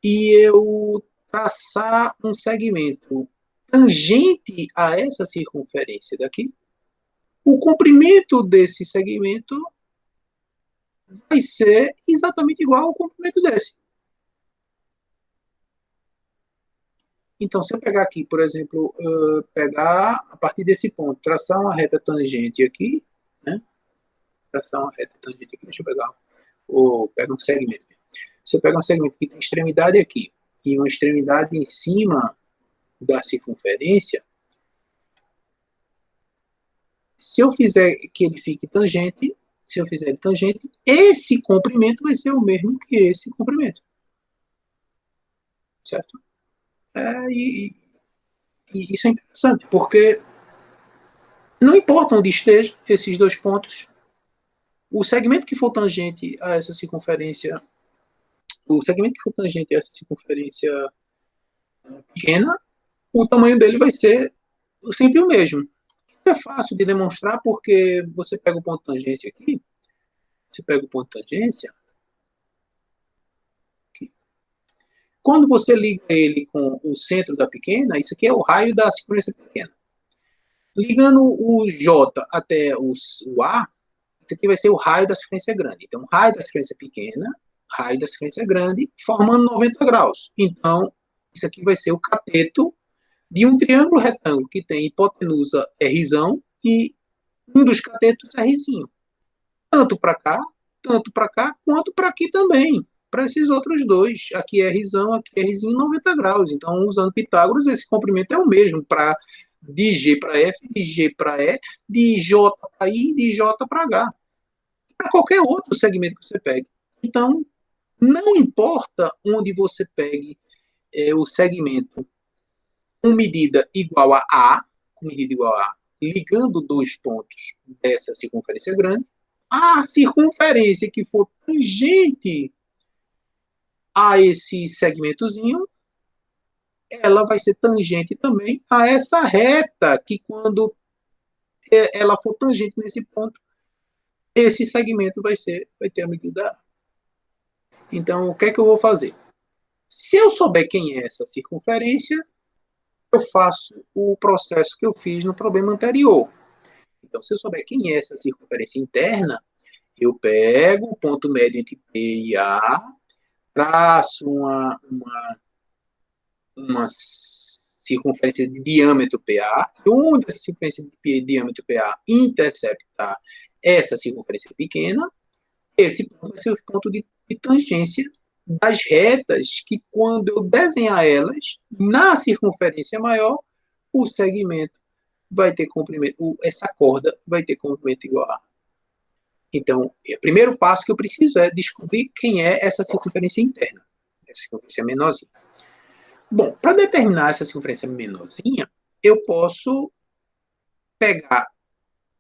e eu traçar um segmento tangente a essa circunferência daqui, o comprimento desse segmento vai ser exatamente igual ao comprimento desse. Então, se eu pegar aqui, por exemplo, pegar a partir desse ponto, traçar uma reta tangente aqui, né? Traçar uma reta tangente aqui, deixa eu pegar, ou pega um segmento. Se eu pegar um segmento que tem extremidade aqui e uma extremidade em cima da circunferência, se eu fizer que ele fique tangente, se eu fizer ele tangente, esse comprimento vai ser o mesmo que esse comprimento. Certo? E isso é interessante, porque não importa onde estejam esses dois pontos, o segmento que for tangente a essa circunferência, o segmento que for tangente a essa circunferência pequena, o tamanho dele vai ser sempre o mesmo. É fácil de demonstrar porque você pega o ponto de tangência aqui, você pega o ponto de tangência, aqui. Quando você liga ele com o centro da pequena, isso aqui é o raio da circunferência pequena. Ligando o J até o A, isso aqui vai ser o raio da circunferência grande. Então, raio da circunferência pequena, raio da circunferência grande, formando 90 graus. Então, isso aqui vai ser o cateto de um triângulo retângulo que tem hipotenusa R e um dos catetos é Rzinho. Tanto para cá, quanto para aqui também. Para esses outros dois. Aqui é Rzão, aqui é Rzinho, 90 graus. Então, usando Pitágoras, esse comprimento é o mesmo para de G para F, de G para E, de J para I, de J para H. Para qualquer outro segmento que você pegue. Então, não importa onde você pegue o segmento com medida igual a, ligando dois pontos dessa circunferência grande, a circunferência que for tangente a esse segmentozinho, ela vai ser tangente também a essa reta, que quando ela for tangente nesse ponto, esse segmento vai ter a medida A. Então, o que é que eu vou fazer? Se eu souber quem é essa circunferência, eu faço o processo que eu fiz no problema anterior. Então, se eu souber quem é essa circunferência interna, eu pego o ponto médio entre P e A, traço uma circunferência de diâmetro PA, onde essa circunferência de diâmetro PA intercepta essa circunferência pequena, esse ponto vai ser o ponto de tangência das retas que, quando eu desenhar elas, na circunferência maior, o segmento vai ter comprimento, essa corda vai ter comprimento igual a. Então, o primeiro passo que eu preciso é descobrir quem é essa circunferência interna, essa circunferência menorzinha. Bom, para determinar essa circunferência menorzinha, eu posso pegar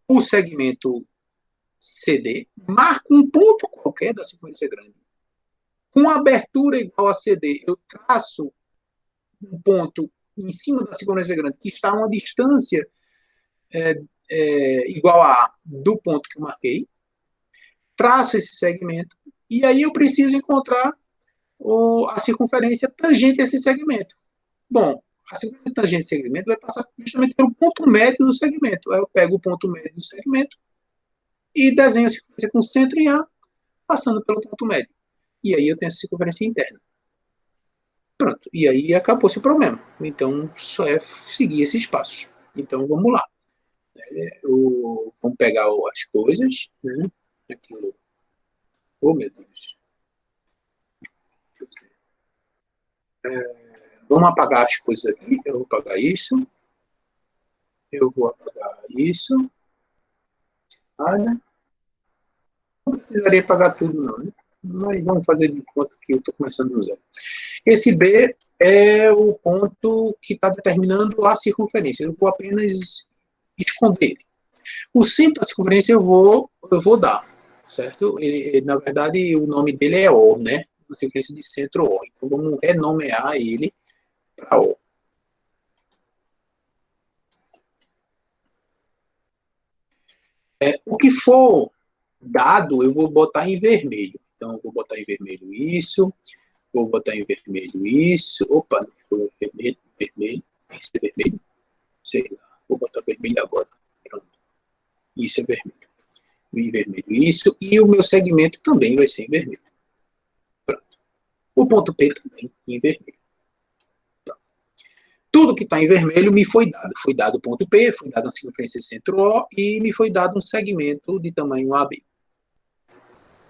o segmento CD, marco um ponto qualquer da circunferência grande, com abertura igual a CD, eu traço um ponto em cima da circunferência grande que está a uma distância igual a do ponto que eu marquei, traço esse segmento, e aí eu preciso encontrar a circunferência tangente a esse segmento. Bom, a circunferência tangente desse segmento vai passar justamente pelo ponto médio do segmento. Aí eu pego o ponto médio do segmento e desenho a circunferência com centro em A, passando pelo ponto médio. E aí eu tenho essa circunferência interna. Pronto. E aí acabou-se o problema. Então, só é seguir esses passos. Então, vamos lá. Vamos pegar as coisas. Né? Aqui, oh, meu Deus. Vamos apagar as coisas aqui. Eu vou apagar isso. Eu vou apagar isso. Olha. Não precisaria apagar tudo, não. Né? Mas vamos fazer de conta que eu estou começando do zero. Esse B é o ponto que está determinando a circunferência. Eu vou apenas esconder ele. O centro da circunferência eu vou dar, certo? Na verdade, o nome dele é O, né? A circunferência de centro O. Então, vamos renomear ele para O. O que for dado, eu vou botar em vermelho. Então, eu vou botar em vermelho isso, vou botar em vermelho isso. Opa, não foi vermelho. Isso é vermelho? Sei lá, vou botar vermelho agora. Pronto. Isso é vermelho. Em vermelho isso, e o meu segmento também vai ser em vermelho. Pronto. O ponto P também em vermelho. Pronto. Tudo que está em vermelho me foi dado. Foi dado o ponto P, foi dado uma circunferência centro O e me foi dado um segmento de tamanho AB.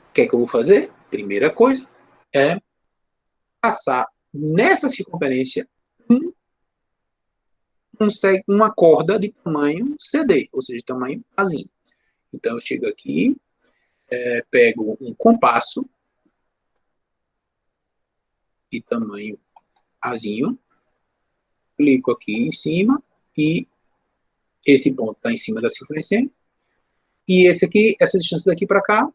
O que é que eu vou fazer? Primeira coisa é passar nessa circunferência uma corda de tamanho CD, ou seja, tamanho Azinho. Então, eu chego aqui, pego um compasso de tamanho Azinho, clico aqui em cima e esse ponto está em cima da circunferência e esse aqui, essa distância daqui para cá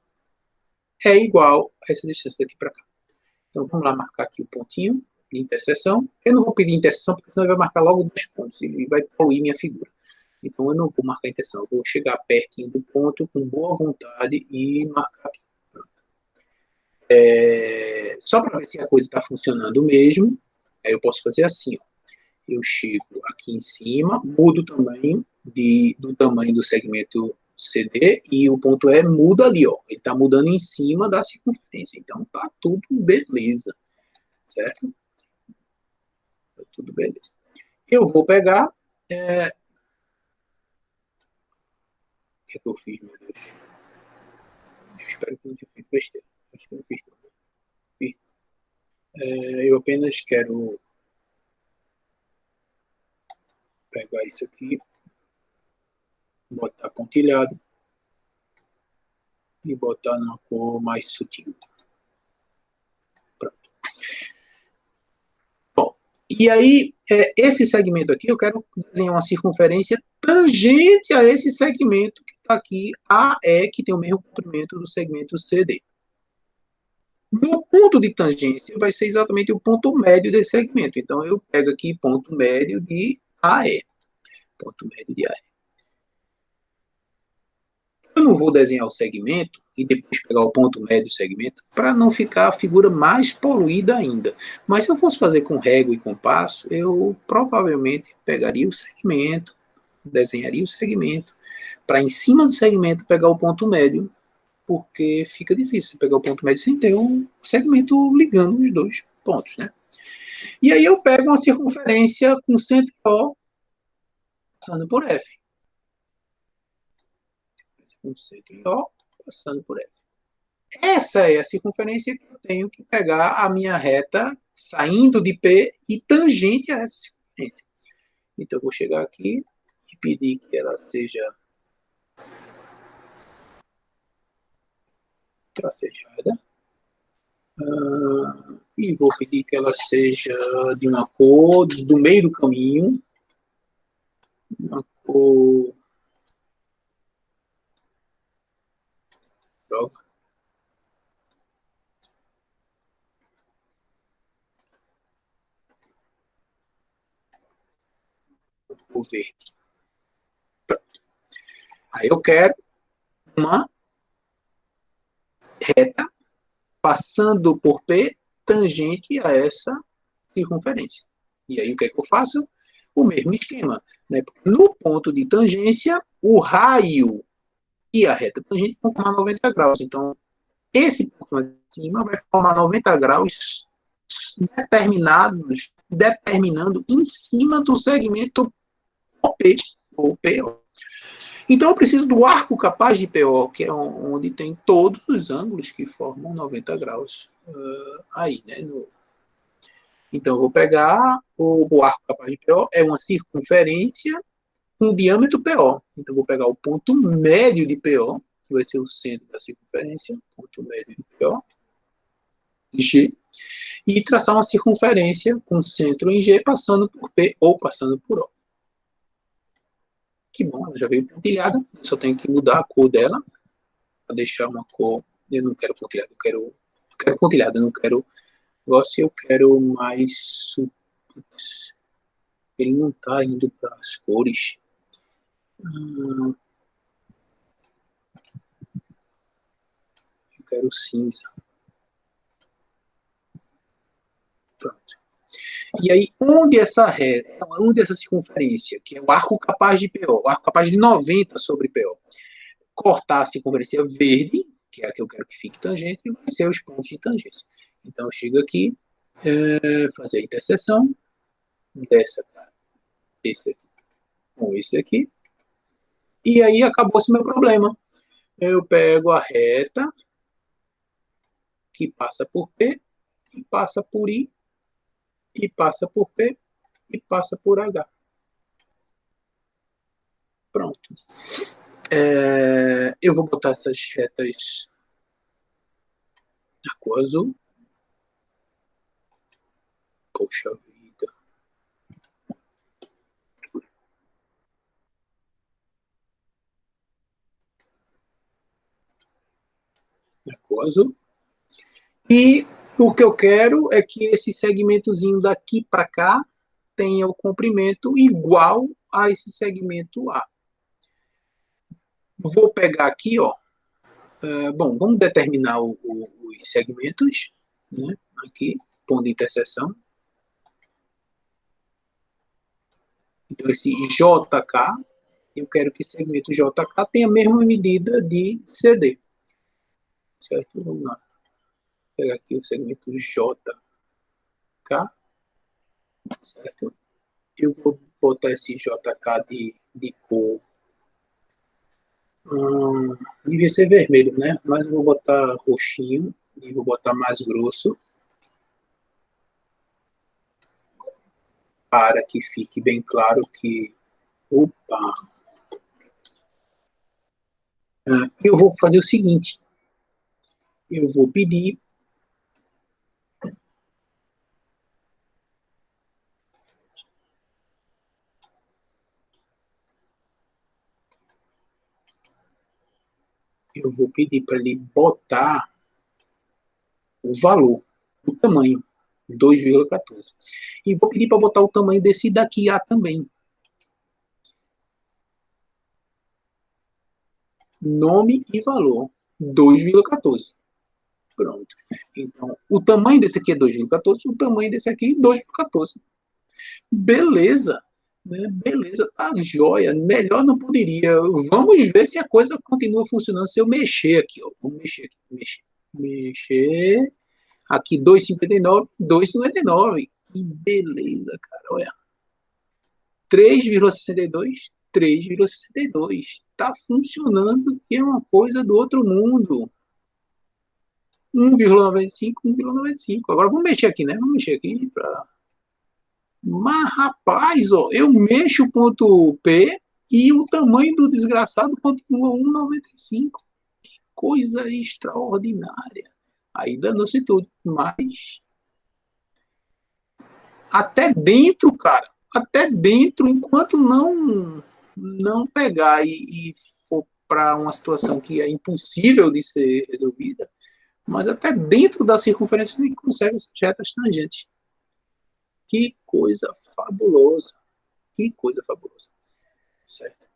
é igual a essa distância daqui para cá. Então, vamos lá marcar aqui o pontinho. de interseção. Eu não vou pedir interseção, porque senão ele vai marcar logo 2 pontos e vai poluir minha figura. Então, eu não vou marcar interseção. Eu vou chegar pertinho do ponto com boa vontade e marcar aqui. Só para ver se a coisa está funcionando mesmo, aí eu posso fazer assim, ó. Eu chego aqui em cima, mudo o tamanho do tamanho do segmento CD e o ponto E muda ali, ó. Ele está mudando em cima da circunferência. Então tá tudo beleza, certo? Tá tudo beleza. Eu vou pegar. O que é que eu fiz, meu Deus? Eu espero que não tenha feito besteira. Acho que não fiz. Eu apenas quero pegar isso aqui, botar pontilhado e botar na cor mais sutil. Pronto. Bom, e aí, esse segmento aqui, eu quero desenhar uma circunferência tangente a esse segmento que está aqui, AE, que tem o mesmo comprimento do segmento CD. Meu ponto de tangência vai ser exatamente o ponto médio desse segmento. Então, eu pego aqui ponto médio de AE. Ponto médio de AE. Eu não vou desenhar o segmento e depois pegar o ponto médio do segmento para não ficar a figura mais poluída ainda. Mas se eu fosse fazer com régua e compasso, eu provavelmente pegaria o segmento, desenharia o segmento, para em cima do segmento pegar o ponto médio, porque fica difícil pegar o ponto médio sem ter um segmento ligando os dois pontos, né? E aí eu pego uma circunferência com centro O passando por F. Com centro O passando por F. Essa é a circunferência que eu tenho que pegar a minha reta saindo de P e tangente a essa circunferência. Então, eu vou chegar aqui e pedir que ela seja tracejada. E vou pedir que ela seja de uma cor do meio do caminho. Uma cor... Droga. Cor verde. Pronto. Aí eu quero uma reta passando por P tangente a essa circunferência. E aí o que é que eu faço? O mesmo esquema. Né? No ponto de tangência, o raio e a reta tangente vão formar 90 graus. Então, esse ponto lá de cima vai formar 90 graus determinando em cima do segmento OP, ou PO. Então, eu preciso do arco capaz de PO, que é onde tem todos os ângulos que formam 90 graus aí, né? Então, eu vou pegar o arco capaz de PO, é uma circunferência com diâmetro PO. Então, eu vou pegar o ponto médio de PO, que vai ser o centro da circunferência, ponto médio de PO, G, e traçar uma circunferência com centro em G, passando por P ou passando por O. Que bom, ela já veio pontilhada, só tenho que mudar a cor dela, para deixar uma cor... Eu não quero pontilhada, eu quero pontilhada, eu não quero glossy, eu quero mais... Ele não está indo para as cores. Eu quero cinza. Pronto. E aí, onde essa circunferência, que é o arco capaz de PO, o arco capaz de 90 sobre PO, cortar a circunferência verde, que é a que eu quero que fique tangente, e vai ser os pontos de tangência. Então, eu chego aqui, fazer a interseção dessa, esse aqui com esse aqui, e aí acabou-se meu problema. Eu pego a reta, que passa por P, e passa por I, e passa por P, e passa por H. Pronto. Eu vou botar essas retas na cor azul. Poxa vida. Na cor azul. E O que eu quero é que esse segmentozinho daqui para cá tenha o comprimento igual a esse segmento A. Vou pegar aqui, ó. Bom, vamos determinar os segmentos, né? Aqui, ponto de interseção. Então, esse JK, eu quero que esse segmento JK tenha a mesma medida de CD. Certo? Vamos lá. Vou pegar aqui o segmento JK. Certo? Eu vou botar esse JK de cor. Devia ser vermelho, né? Mas eu vou botar roxinho e vou botar mais grosso para que fique bem claro que... Opa! Eu vou fazer o seguinte. Eu vou pedir para ele botar o valor, o tamanho, 2,14. E vou pedir para botar o tamanho desse daqui A também. Nome e valor, 2,14. Pronto. Então, o tamanho desse aqui é 2,14, o tamanho desse aqui é 2,14. Beleza. Né? Beleza, tá joia. Melhor não poderia. Vamos ver se a coisa continua funcionando. Se eu mexer aqui, ó. Vamos mexer aqui. Mexer. Aqui 2,59, 2,59. Que beleza, cara. Olha. 3,62, 3,62. Tá funcionando, que é uma coisa do outro mundo. 1,95, 1,95. Agora vamos mexer aqui, né? Vamos mexer aqui para... Mas, rapaz, ó, eu mexo o ponto P e o tamanho do desgraçado continua 1,95. Que coisa extraordinária. Aí danou-se tudo. Mas até dentro, cara, até dentro, enquanto não pegar e for para uma situação que é impossível de ser resolvida, mas até dentro da circunferência a gente consegue essas retas tangentes. Que coisa fabulosa. Que coisa fabulosa. Certo?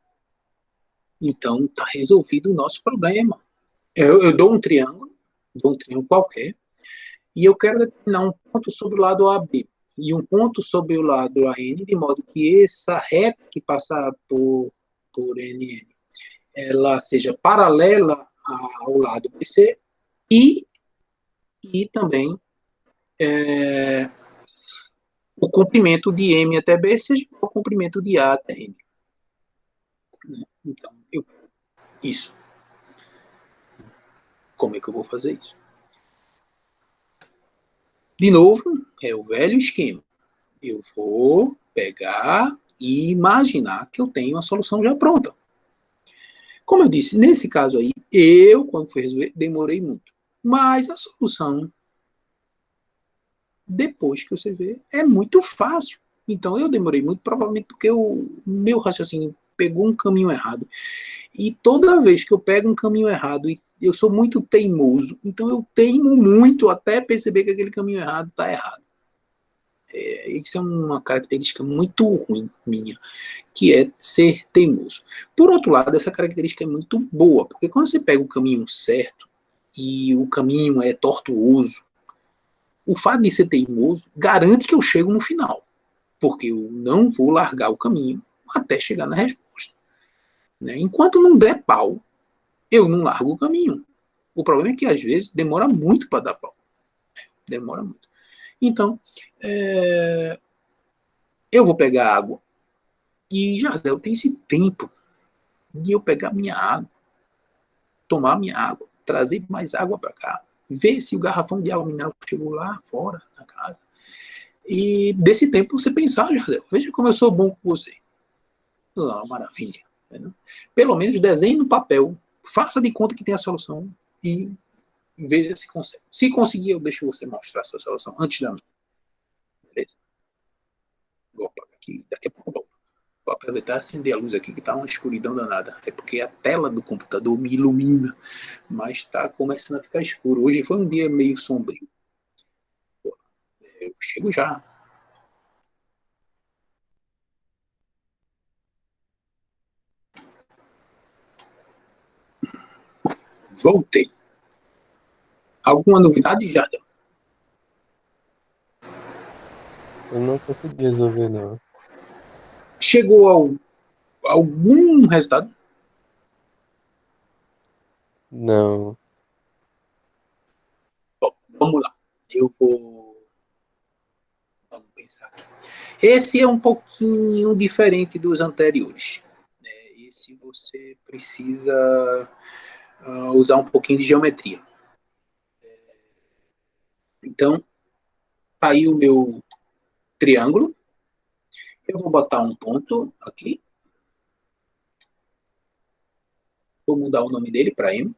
Então, está resolvido o nosso problema. Eu dou um triângulo qualquer, e eu quero determinar um ponto sobre o lado AB e um ponto sobre o lado AN, de modo que essa reta que passa por NN, ela seja paralela ao lado BC e também o comprimento de M até B seja o comprimento de A até N. Então, isso. Como é que eu vou fazer isso? De novo, é o velho esquema. Eu vou pegar e imaginar que eu tenho a solução já pronta. Como eu disse, nesse caso aí, quando fui resolver, demorei muito. Mas a solução, depois que você vê, é muito fácil. Então eu demorei muito, provavelmente porque o meu raciocínio pegou um caminho errado. E toda vez que eu pego um caminho errado, e eu sou muito teimoso, então eu teimo muito até perceber que aquele caminho errado está errado. Isso é uma característica muito ruim minha, que é ser teimoso. Por outro lado, essa característica é muito boa, porque quando você pega o caminho certo e o caminho é tortuoso, o fato de ser teimoso garante que eu chego no final, porque eu não vou largar o caminho até chegar na resposta. Né? Enquanto não der pau, eu não largo o caminho. O problema é que às vezes demora muito para dar pau. Demora muito. Então, eu vou pegar água. E já eu tenho esse tempo de eu pegar minha água, tomar minha água, trazer mais água para cá, ver se o garrafão de água mineral chegou lá fora na casa. E desse tempo você pensar, Jardel, veja como eu sou bom com você. Maravilha. Entendeu? Pelo menos desenhe no papel, faça de conta que tem a solução e veja se consegue. Se conseguir, eu deixo você mostrar a sua solução antes da minha. Beleza? Vou apagar aqui, daqui a pouco eu volto. Vou aproveitar e acender a luz aqui, que está uma escuridão danada. É porque a tela do computador me ilumina, mas está começando a ficar escuro. Hoje foi um dia meio sombrio. Eu chego já. Voltei. Alguma novidade, Jada? Eu não consegui resolver, não. Chegou algum resultado? Não. Bom, vamos lá. Vamos pensar aqui. Esse é um pouquinho diferente dos anteriores. Esse você precisa usar um pouquinho de geometria. Então, aí o meu triângulo. Eu vou botar um ponto aqui. Vou mudar o nome dele para M.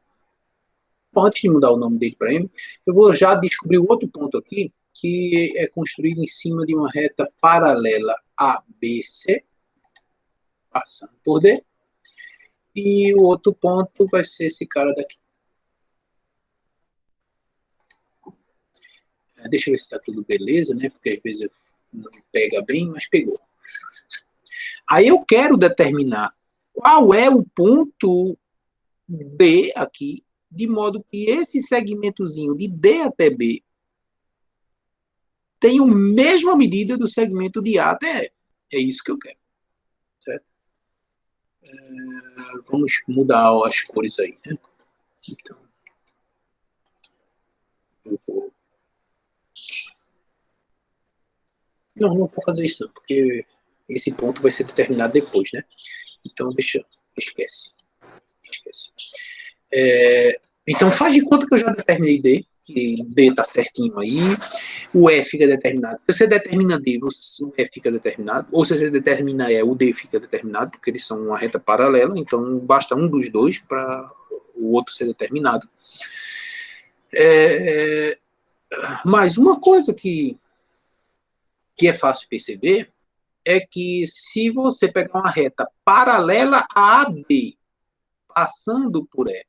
Antes de mudar o nome dele para M, eu vou já descobrir outro ponto aqui, que é construído em cima de uma reta paralela ABC, passando por D. E o outro ponto vai ser esse cara daqui. Deixa eu ver se está tudo beleza, né? Porque às vezes não pega bem, mas pegou. Aí eu quero determinar qual é o ponto D aqui, de modo que esse segmentozinho de D até B tem a mesma medida do segmento de A até E. É isso que eu quero. Certo? Vamos mudar as cores aí, né? Então, eu vou... Não vou fazer isso não, porque esse ponto vai ser determinado depois, né? Então, esquece. Então, faz de conta que eu já determinei D, que D está certinho aí, o E fica determinado. Se você determina D, o E fica determinado, ou se você determina E, o D fica determinado, porque eles são uma reta paralela, então basta um dos dois para o outro ser determinado. Mas uma coisa que é fácil perceber é que se você pegar uma reta paralela a AB, passando por E,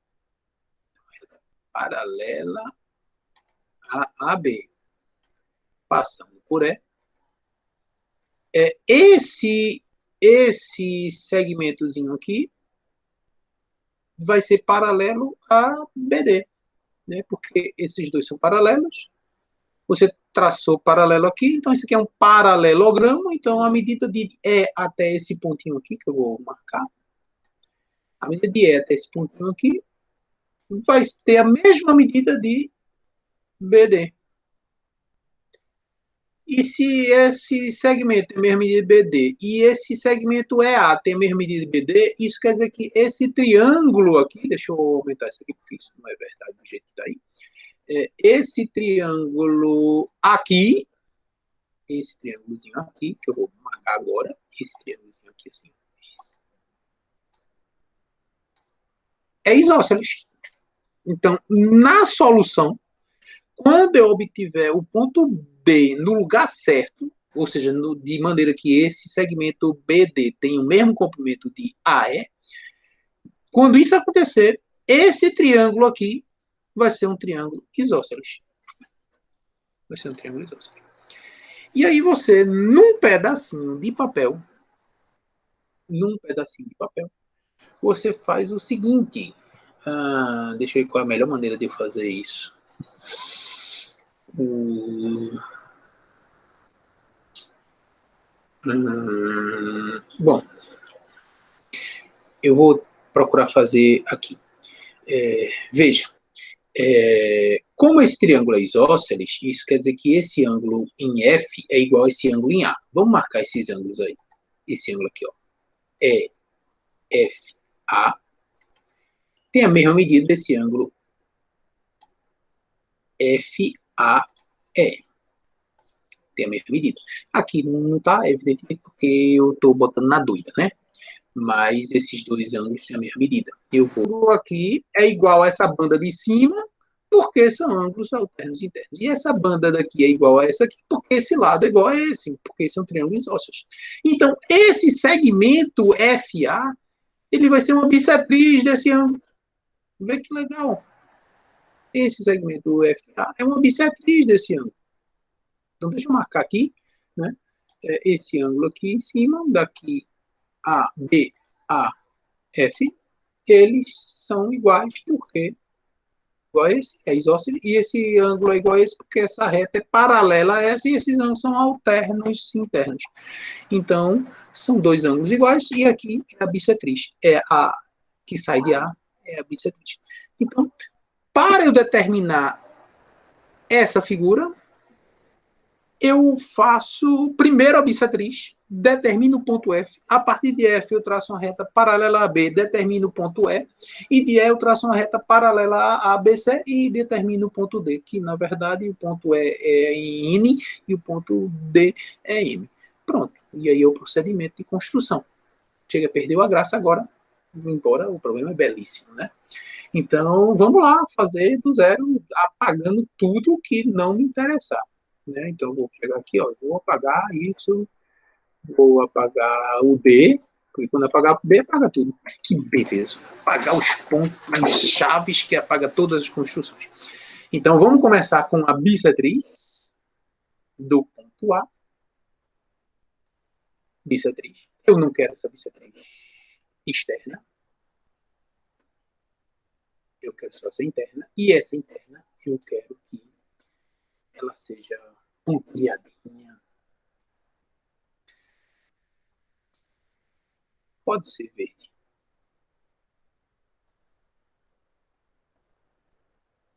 paralela a AB, passando por E, esse segmentozinho aqui vai ser paralelo a BD, né? Porque esses dois são paralelos. Você traçou paralelo aqui, então isso aqui é um paralelogramo. Então a medida de E até esse pontinho aqui, que eu vou marcar, a medida de E até esse pontinho aqui vai ter a mesma medida de BD. E se esse segmento tem a mesma medida de BD e esse segmento EA tem a mesma medida de BD, isso quer dizer que esse triângulo aqui, deixa eu aumentar isso aqui porque isso não é verdade do jeito que está aí, esse triângulo aqui, esse triângulozinho aqui, que eu vou marcar agora, esse triângulozinho aqui assim, é isósceles. Então, na solução, quando eu obtiver o ponto B no lugar certo, ou seja, de maneira que esse segmento BD tem o mesmo comprimento de AE, quando isso acontecer, esse triângulo aqui vai ser um triângulo isósceles. Vai ser um triângulo isósceles. E aí você, num pedacinho de papel, você faz o seguinte. Deixa eu ver qual é a melhor maneira de eu fazer isso. Bom, eu vou procurar fazer aqui. Veja, como esse triângulo é isósceles, isso quer dizer que esse ângulo em F é igual a esse ângulo em A. Vamos marcar esses ângulos aí. Esse ângulo aqui, ó, é FA, tem a mesma medida desse ângulo FAE. Tem a mesma medida. Aqui não está, evidentemente, porque eu estou botando na dúvida, né? Mas esses dois ângulos têm a mesma medida. Eu vou aqui, é igual a essa banda de cima, porque são ângulos alternos internos. E essa banda daqui é igual a essa aqui, porque esse lado é igual a esse, porque são triângulos isósceles. Então, esse segmento FA, ele vai ser uma bissetriz desse ângulo. Vê que legal. Esse segmento FA é uma bissetriz desse ângulo. Então, deixa eu marcar aqui, né? Esse ângulo aqui em cima, daqui a B, A, F, eles são iguais, porque igual a esse, é isósceles, e esse ângulo é igual a esse, porque essa reta é paralela a essa, e esses ângulos são alternos internos. Então, são dois ângulos iguais, e aqui é a bissetriz. É a que sai de A, é a bissetriz. Então, para eu determinar essa figura, eu faço primeiro a bissetriz, determino o ponto F. A partir de F, eu traço uma reta paralela a B, determino o ponto E de E, eu traço uma reta paralela a ABC e determino o ponto D, que, na verdade, o ponto E é em N e o ponto D é M. Pronto. E aí é o procedimento de construção. Chega, perdeu a graça agora, embora o problema é belíssimo, né? Então, vamos lá, fazer do zero, apagando tudo que não me interessar. Né? Então, vou pegar aqui, ó, vou apagar isso, vou apagar o D, porque quando apagar o B, apaga tudo. Que beleza. Apagar os pontos chaves que apaga todas as construções. Então, vamos começar com a bissetriz do ponto A. Bissetriz. Eu não quero essa bissetriz externa. Eu quero só essa interna. E essa interna, eu quero que ela seja pontilhadinha. Pode ser verde.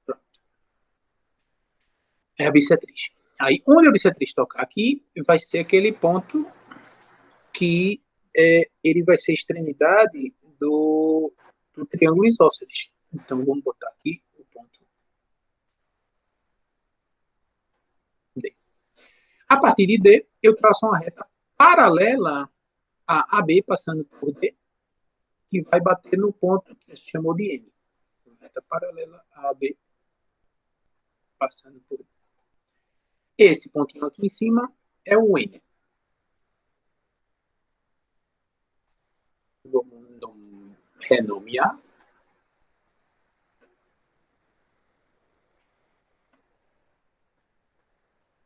Pronto. É a bissetriz. Aí, onde a bissetriz tocar aqui, vai ser aquele ponto que ele vai ser a extremidade do triângulo isósceles. Então, vamos botar aqui o ponto D. A partir de D, eu traço uma reta paralela a AB, passando por D, que vai bater no ponto que a gente chamou de N. Reta paralela a AB, passando por D. Esse pontinho aqui em cima é o N. Vamos renomear.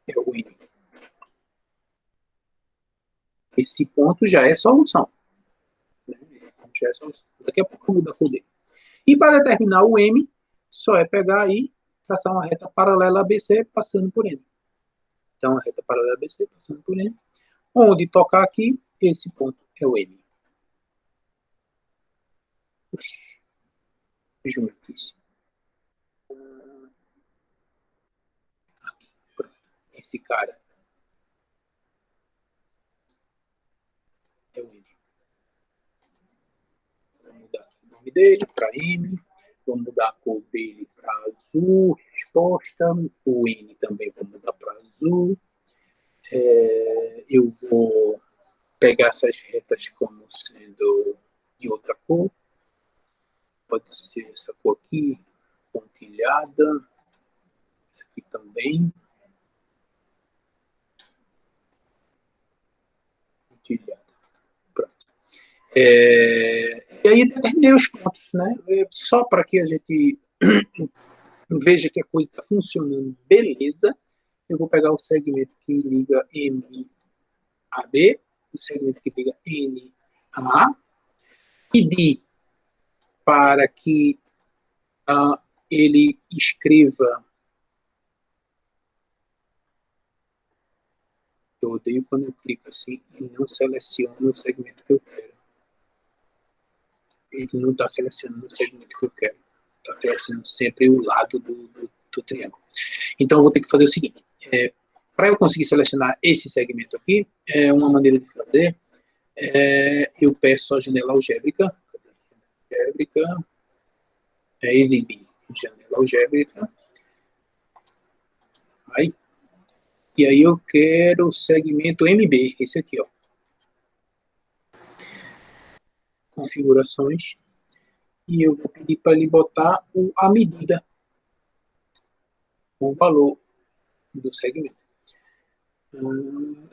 É o N. Esse ponto já é solução. Já é solução. Daqui a pouco muda a D. E para determinar o M, só é pegar aí, traçar uma reta paralela a BC passando por N. Então, a reta paralela a BC passando por N. Onde tocar aqui, esse ponto é o M. Juntos. Aqui, pronto. Esse cara é o M. Vou mudar aqui o nome dele para M. Vou mudar a cor dele para azul, resposta. O N também vou mudar para azul. Eu vou pegar essas retas como sendo de outra cor. Pode ser essa cor aqui, pontilhada. Essa aqui também. Pontilhada. Pronto. E aí determinei os pontos, né? Só para que a gente veja que a coisa está funcionando beleza, eu vou pegar o segmento que liga M a B, o segmento que liga N a A, pedir para que ele escreva. Eu odeio quando eu clico assim e não seleciono o segmento que eu quero. Ele não está selecionando o segmento que eu quero. Está selecionando sempre o lado do triângulo. Então, eu vou ter que fazer o seguinte. Para eu conseguir selecionar esse segmento aqui, uma maneira de fazer, eu peço a janela algébrica, exibir janela algébrica, aí, e aí eu quero o segmento MB, esse aqui, ó. Configurações, e eu vou pedir para ele botar a medida, o valor do segmento.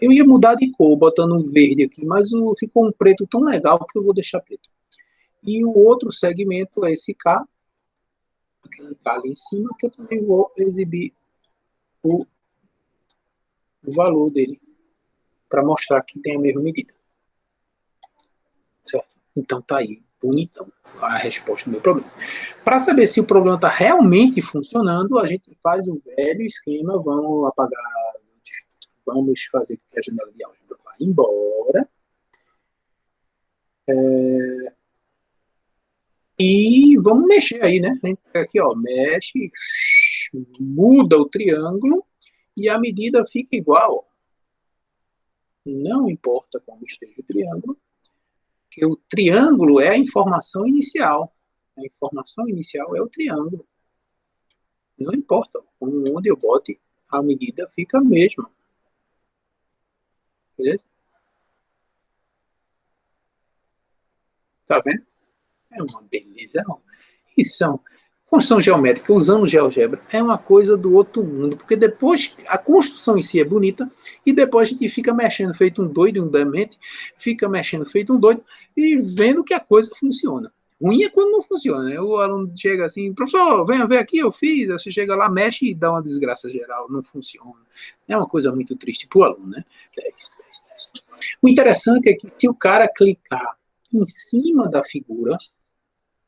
Eu ia mudar de cor, botando um verde aqui, mas ficou um preto tão legal que eu vou deixar preto. E o outro segmento é esse K, aquele K ali em cima, que eu também vou exibir o o valor dele para mostrar que tem a mesma medida. Certo? Então tá aí, bonitão, a resposta do meu problema. Para saber se o problema está realmente funcionando, a gente faz o velho esquema, vamos apagar, vamos fazer com que a janela de álgebra vá embora. E vamos mexer aí, né? A gente pega aqui, ó, mexe, muda o triângulo e a medida fica igual. Não importa como esteja o triângulo, que o triângulo é a informação inicial. A informação inicial é o triângulo. Não importa onde eu bote, a medida fica a mesma. Beleza? Tá vendo? É uma beleza. E são construção geométrica usando GeoGebra é uma coisa do outro mundo, porque depois a construção em si é bonita e depois a gente fica mexendo feito um doido, um demente, fica mexendo feito um doido e vendo que a coisa funciona. Ruim é quando não funciona, né? O aluno chega assim, professor, venha ver aqui, eu fiz, aí você chega lá, mexe e dá uma desgraça geral, não funciona. É uma coisa muito triste para o aluno, né? 10. O interessante é que se o cara clicar em cima da figura,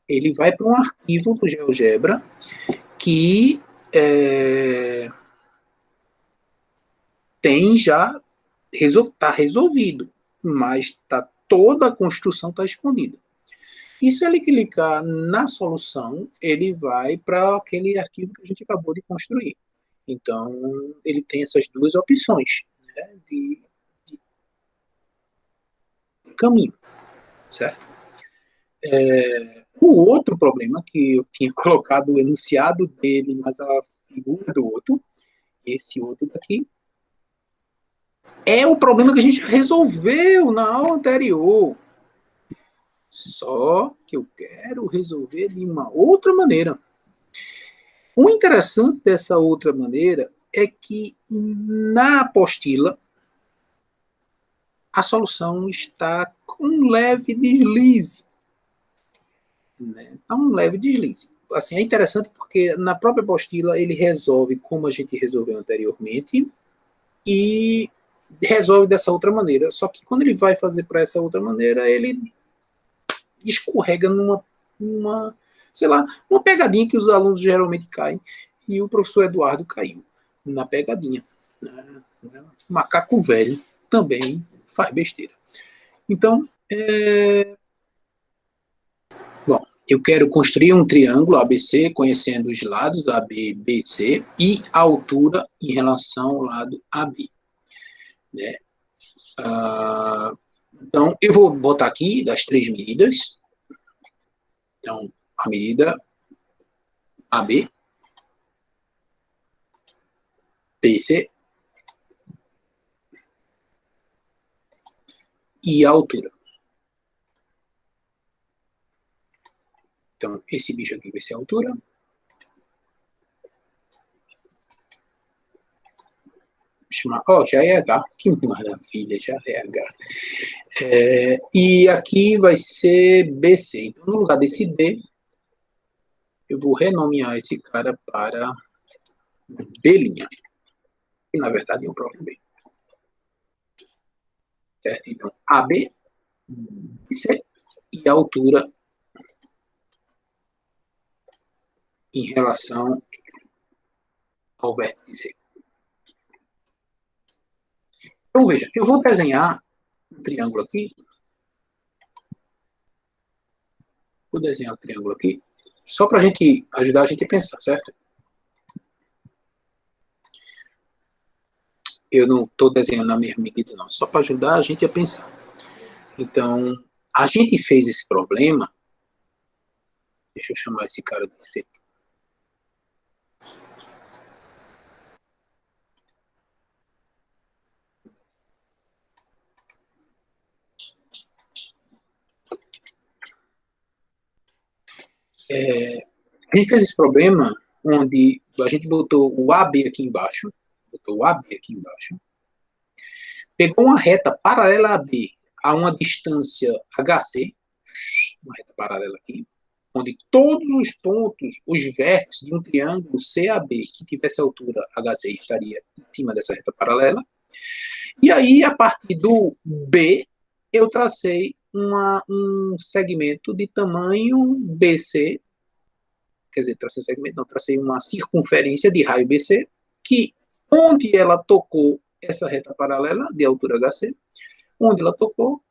ele vai para um arquivo do GeoGebra que tem já está resolvido, mas toda a construção está escondida. E se ele clicar na solução, ele vai para aquele arquivo que a gente acabou de construir. Então, ele tem essas duas opções, né, de caminho, certo? O outro problema que eu tinha colocado o enunciado dele, mas a figura do outro, esse outro daqui, é o problema que a gente resolveu na aula anterior. Só que eu quero resolver de uma outra maneira. O interessante dessa outra maneira é que na apostila a solução está com um leve deslize. Né? Está um leve deslize. Assim, é interessante porque na própria apostila ele resolve como a gente resolveu anteriormente e resolve dessa outra maneira. Só que quando ele vai fazer para essa outra maneira, ele escorrega sei lá, uma pegadinha que os alunos geralmente caem. E o professor Eduardo caiu na pegadinha. Macaco velho também faz besteira. Então, bom, eu quero construir um triângulo ABC, conhecendo os lados AB, BC e a altura em relação ao lado AB. Né? Então, eu vou botar aqui das três medidas. Então, a medida AB, BC e a altura. Então, esse bicho aqui vai ser a altura. Já é H. Que maravilha, já é H. E aqui vai ser BC. Então, no lugar desse D, eu vou renomear esse cara para D', que na verdade é um próprio B. Certo? Então, AB, BC e a altura em relação ao vértice C. Então, veja, eu vou desenhar um triângulo aqui. Vou desenhar um triângulo aqui, só para ajudar a gente a pensar, certo? Eu não estou desenhando na mesma medida, não. Só para ajudar a gente a pensar. Então, a gente fez esse problema. Deixa eu chamar esse cara de C. A gente fez esse problema onde a gente botou o AB aqui embaixo, pegou uma reta paralela a AB a uma distância HC, uma reta paralela aqui, onde todos os pontos, os vértices de um triângulo CAB que tivesse altura HC estaria em cima dessa reta paralela, E aí, a partir do B, eu tracei um segmento de tamanho BC, quer dizer, tracei um segmento, não, tracei uma circunferência de raio BC, que onde ela tocou essa reta paralela de altura HC, onde ela tocou,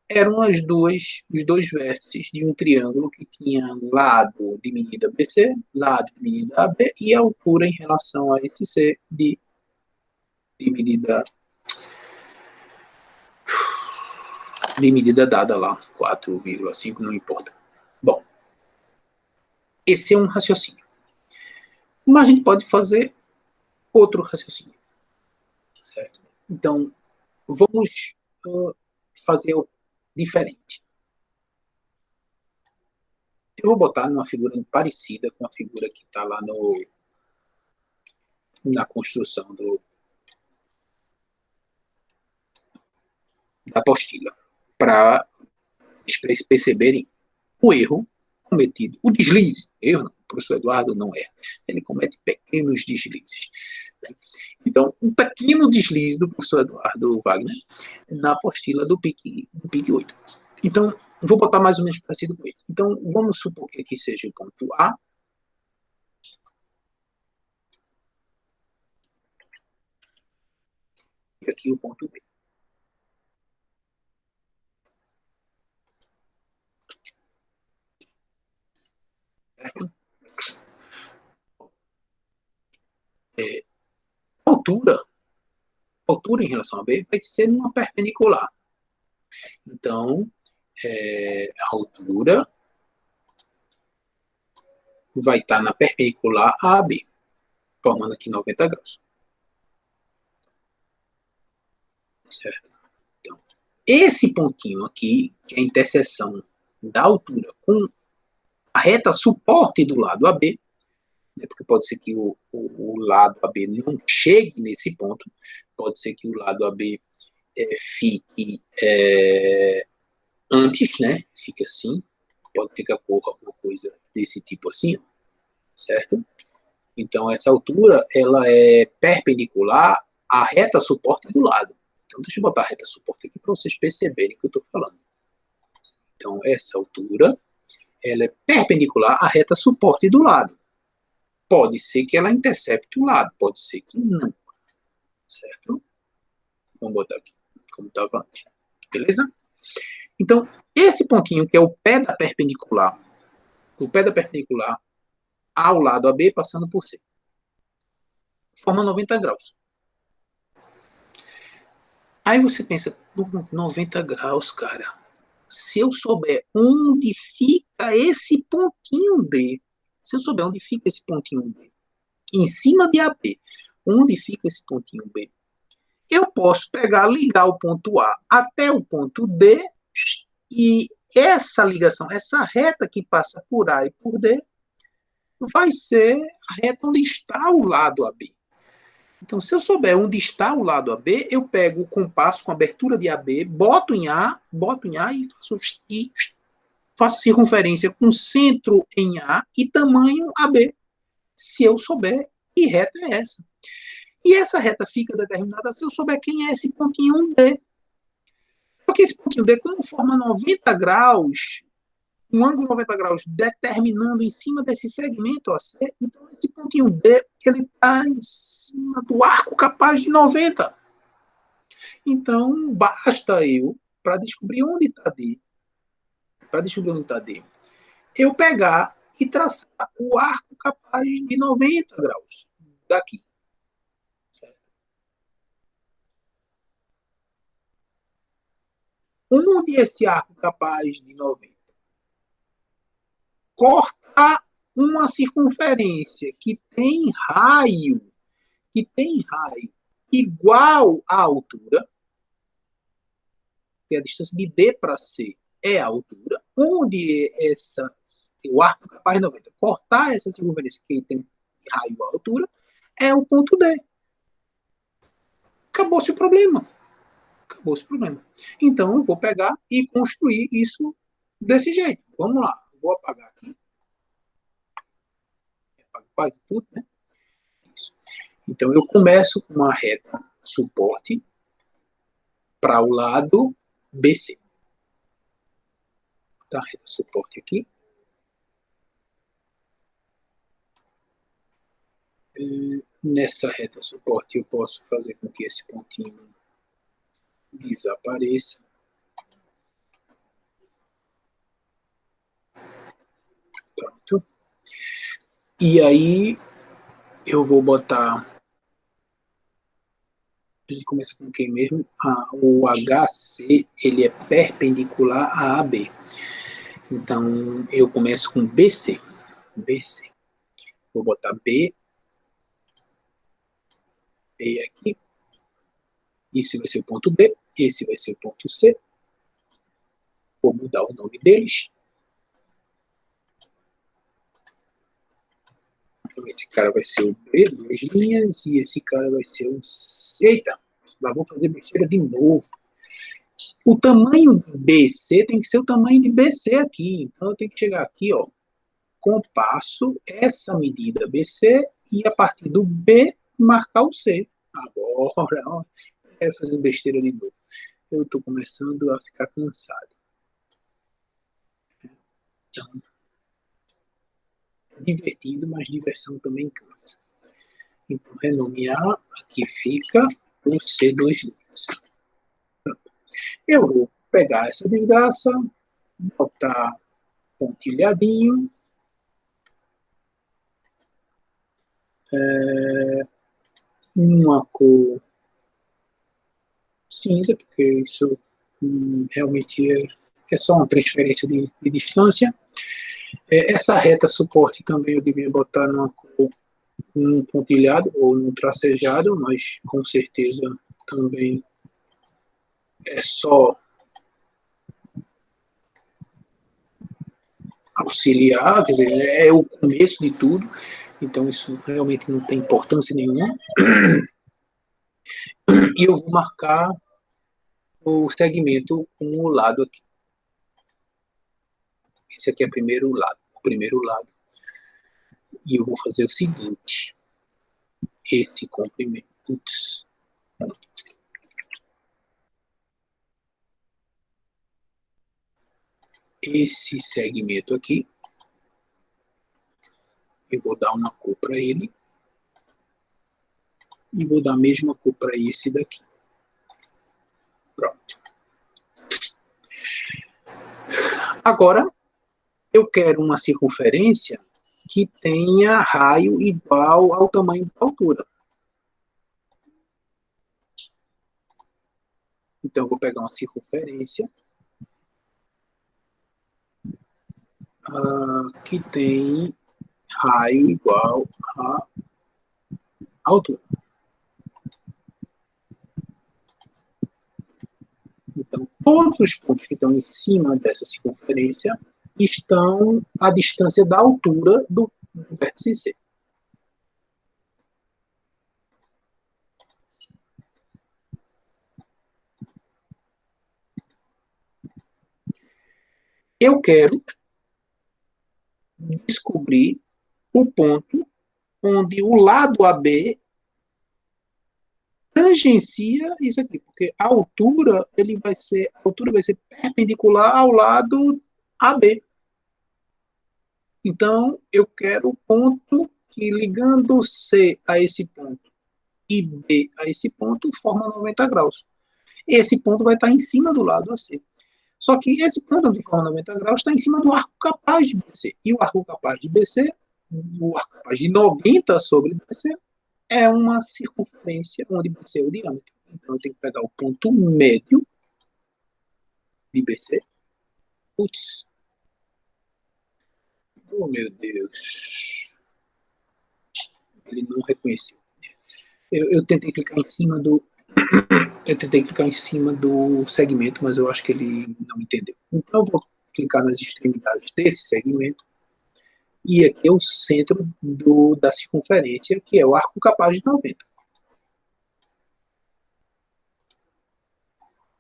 eram os dois vértices de um triângulo que tinha lado de medida BC, lado de medida AB e altura em relação a esse C de medida dada lá, 4,5, não importa. Bom, esse é um raciocínio. Mas a gente pode fazer outro raciocínio. Certo? Então, vamos fazer diferente. Eu vou botar numa figura parecida com a figura que está lá na construção da apostila, para vocês perceberem o erro cometido, o deslize. Erro não, o professor Eduardo não erra. Ele comete pequenos deslizes. Então, um pequeno deslize do professor Eduardo Wagner na apostila do PIC 8. Então, vou botar mais ou menos parecido com ele. Então, vamos supor que aqui seja o ponto A. E aqui o ponto B. A altura em relação a B vai ser uma perpendicular. Então, a altura vai estar na perpendicular a AB, formando aqui 90 graus. Certo? Então, esse pontinho aqui, que é a interseção da altura com a reta suporte do lado AB, né, porque pode ser que o lado AB não chegue nesse ponto, pode ser que o lado AB fique antes, né? Fica assim, pode ser que ocorra alguma coisa desse tipo assim, certo? Então, essa altura, ela é perpendicular à reta suporte do lado. Então, deixa eu botar a reta suporte aqui para vocês perceberem o que eu estou falando. Então, essa altura, ela é perpendicular à reta suporte do lado. Pode ser que ela intercepte o lado, pode ser que não. Certo? Vamos botar aqui, como estava antes. Beleza? Então, esse pontinho, que é o pé da perpendicular ao lado AB, passando por C, forma 90 graus. Aí você pensa, 90 graus, cara. Se eu souber onde fica esse pontinho D, se eu souber onde fica esse pontinho B, em cima de AB, onde fica esse pontinho B, eu posso pegar, ligar o ponto A até o ponto D, e essa ligação, essa reta que passa por A e por D, vai ser a reta onde está o lado AB. Então, se eu souber onde está o lado AB, eu pego o compasso com abertura de AB, boto em A e faço circunferência com centro em A e tamanho AB. Se eu souber que reta é essa. E essa reta fica determinada se eu souber quem é esse pontinho D. Porque esse pontinho D, como forma 90 graus, um ângulo 90 graus determinando em cima desse segmento AC, então esse pontinho D, ele está em cima do arco capaz de 90. Então, basta eu, para descobrir onde está D, eu pegar e traçar o arco capaz de 90 graus daqui. Certo? Onde esse arco capaz de 90 corta uma circunferência que tem raio igual à altura, que é a distância de D para C é a altura, onde o arco capaz de 90 cortar essa circunferência que tem raio à altura, é o ponto D. Acabou-se o problema. Então, eu vou pegar e construir isso desse jeito. Vamos lá. Vou apagar aqui. Apago quase tudo, né? Isso. Então, eu começo com uma reta suporte para o lado BC. Tá, reta suporte aqui. Nessa reta suporte eu posso fazer com que esse pontinho desapareça. Pronto. E aí eu vou botar... A gente começa com quem mesmo? O HC, ele é perpendicular a AB. Então, eu começo com BC. BC. Vou botar B. B aqui. Esse vai ser o ponto B. Esse vai ser o ponto C. Vou mudar o nome deles. Então, esse cara vai ser o B, 2 linhas. E esse cara vai ser o C. Eita, lá vou fazer besteira de novo. O tamanho de BC tem que ser o tamanho de BC aqui. Então, eu tenho que chegar aqui, ó. Compasso essa medida BC e a partir do B marcar o C. Agora, ó, quero fazer besteira de novo. Eu estou começando a ficar cansado. Então, é divertido, mas diversão também cansa. Então, renomear, aqui fica o C2 linhas. Eu vou pegar essa desgraça, botar pontilhadinho, uma cor cinza, porque isso realmente é só uma transferência de distância. Essa reta suporte também eu devia botar num pontilhado ou num tracejado, mas com certeza também é só auxiliar, quer dizer, é o começo de tudo, então isso realmente não tem importância nenhuma. E eu vou marcar o segmento com o lado aqui. Esse aqui é o primeiro lado. E eu vou fazer o seguinte. Esse comprimento. Esse segmento aqui. Eu vou dar uma cor para ele. E vou dar a mesma cor para esse daqui. Pronto. Agora, eu quero uma circunferência que tenha raio igual ao tamanho da altura. Então, eu vou pegar uma circunferência que tem raio igual à altura. Então, todos os pontos que estão em cima dessa circunferência estão à distância da altura do vértice C. Eu quero descobrir o ponto onde o lado AB tangencia isso aqui, porque a altura vai ser perpendicular ao lado AB. Então, eu quero o ponto que, ligando C a esse ponto e B a esse ponto, forma 90 graus. Esse ponto vai estar em cima do lado AC. Só que esse ponto de forma 90 graus está em cima do arco capaz de BC. E o arco capaz de BC, o arco capaz de 90 sobre BC, é uma circunferência onde BC é o diâmetro. Então, eu tenho que pegar o ponto médio de BC. Putz. Oh, meu Deus. Ele não reconheceu. Eu tentei clicar em cima do... Eu tentei clicar em cima do segmento, mas eu acho que ele não entendeu. Então, eu vou clicar nas extremidades desse segmento. E aqui é o centro da circunferência, que é o arco capaz de 90.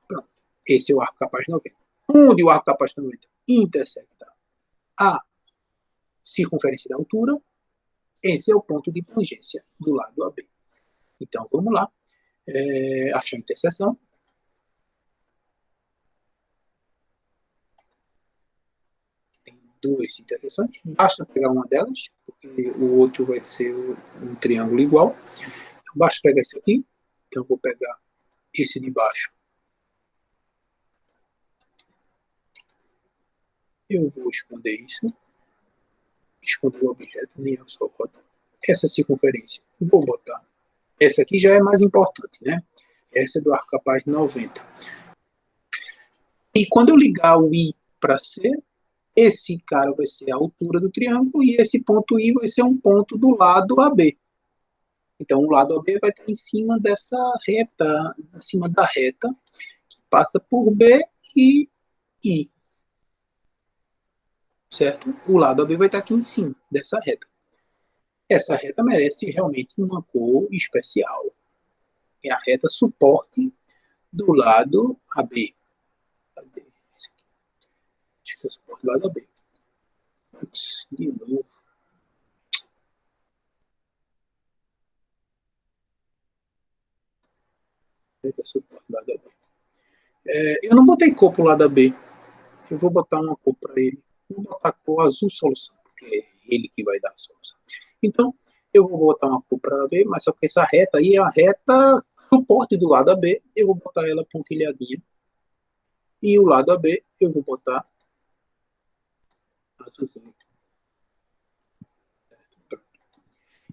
Pronto. Esse é o arco capaz de 90. Onde o arco capaz de 90 intersecta a circunferência da altura, esse é o ponto de tangência do lado AB. Então, vamos lá. achar a interseção. Tem duas interseções. Basta pegar uma delas, porque o outro vai ser um triângulo igual. Então, basta pegar esse aqui. Então, eu vou pegar esse de baixo. Eu vou esconder isso. Esconder o objeto, nem eu só boto essa circunferência. Vou botar. Essa aqui já é mais importante, né? Essa é do arco capaz 90. E quando eu ligar o I para C, esse cara vai ser a altura do triângulo e esse ponto I vai ser um ponto do lado AB. Então, o lado AB vai estar em cima dessa reta, em cima da reta, que passa por B e I. Certo? O lado AB vai estar aqui em cima dessa reta. Essa reta merece realmente uma cor especial. É a reta suporte do lado AB. Cadê esse aqui? Acho que é o suporte do lado AB. Putz, de novo. Reta suporte do lado AB. Eu não botei cor pro lado AB. Eu vou botar uma cor para ele. Vou botar a cor azul solução, porque é ele que vai dar a solução. Então, eu vou botar uma cor para AB, mas só que essa reta aí é a reta suporte do lado AB. Eu vou botar ela pontilhadinha. E o lado AB eu vou botar azulzinho.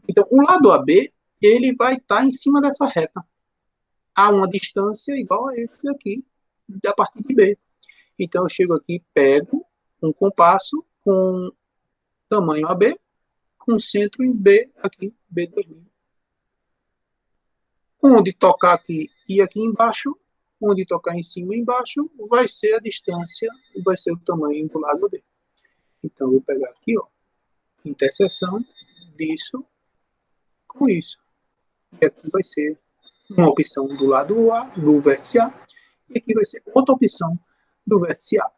Então, o lado AB, ele vai estar em cima dessa reta, a uma distância igual a esse aqui, da partir de B. Então, eu chego aqui, pego um compasso com tamanho AB, com centro em B, aqui, B2000. Onde tocar aqui e aqui embaixo, onde tocar em cima e embaixo, vai ser a distância, vai ser o tamanho do lado B. Então, eu vou pegar aqui, ó, interseção disso com isso. E aqui vai ser uma opção do lado A, do vértice A, e aqui vai ser outra opção do vértice A.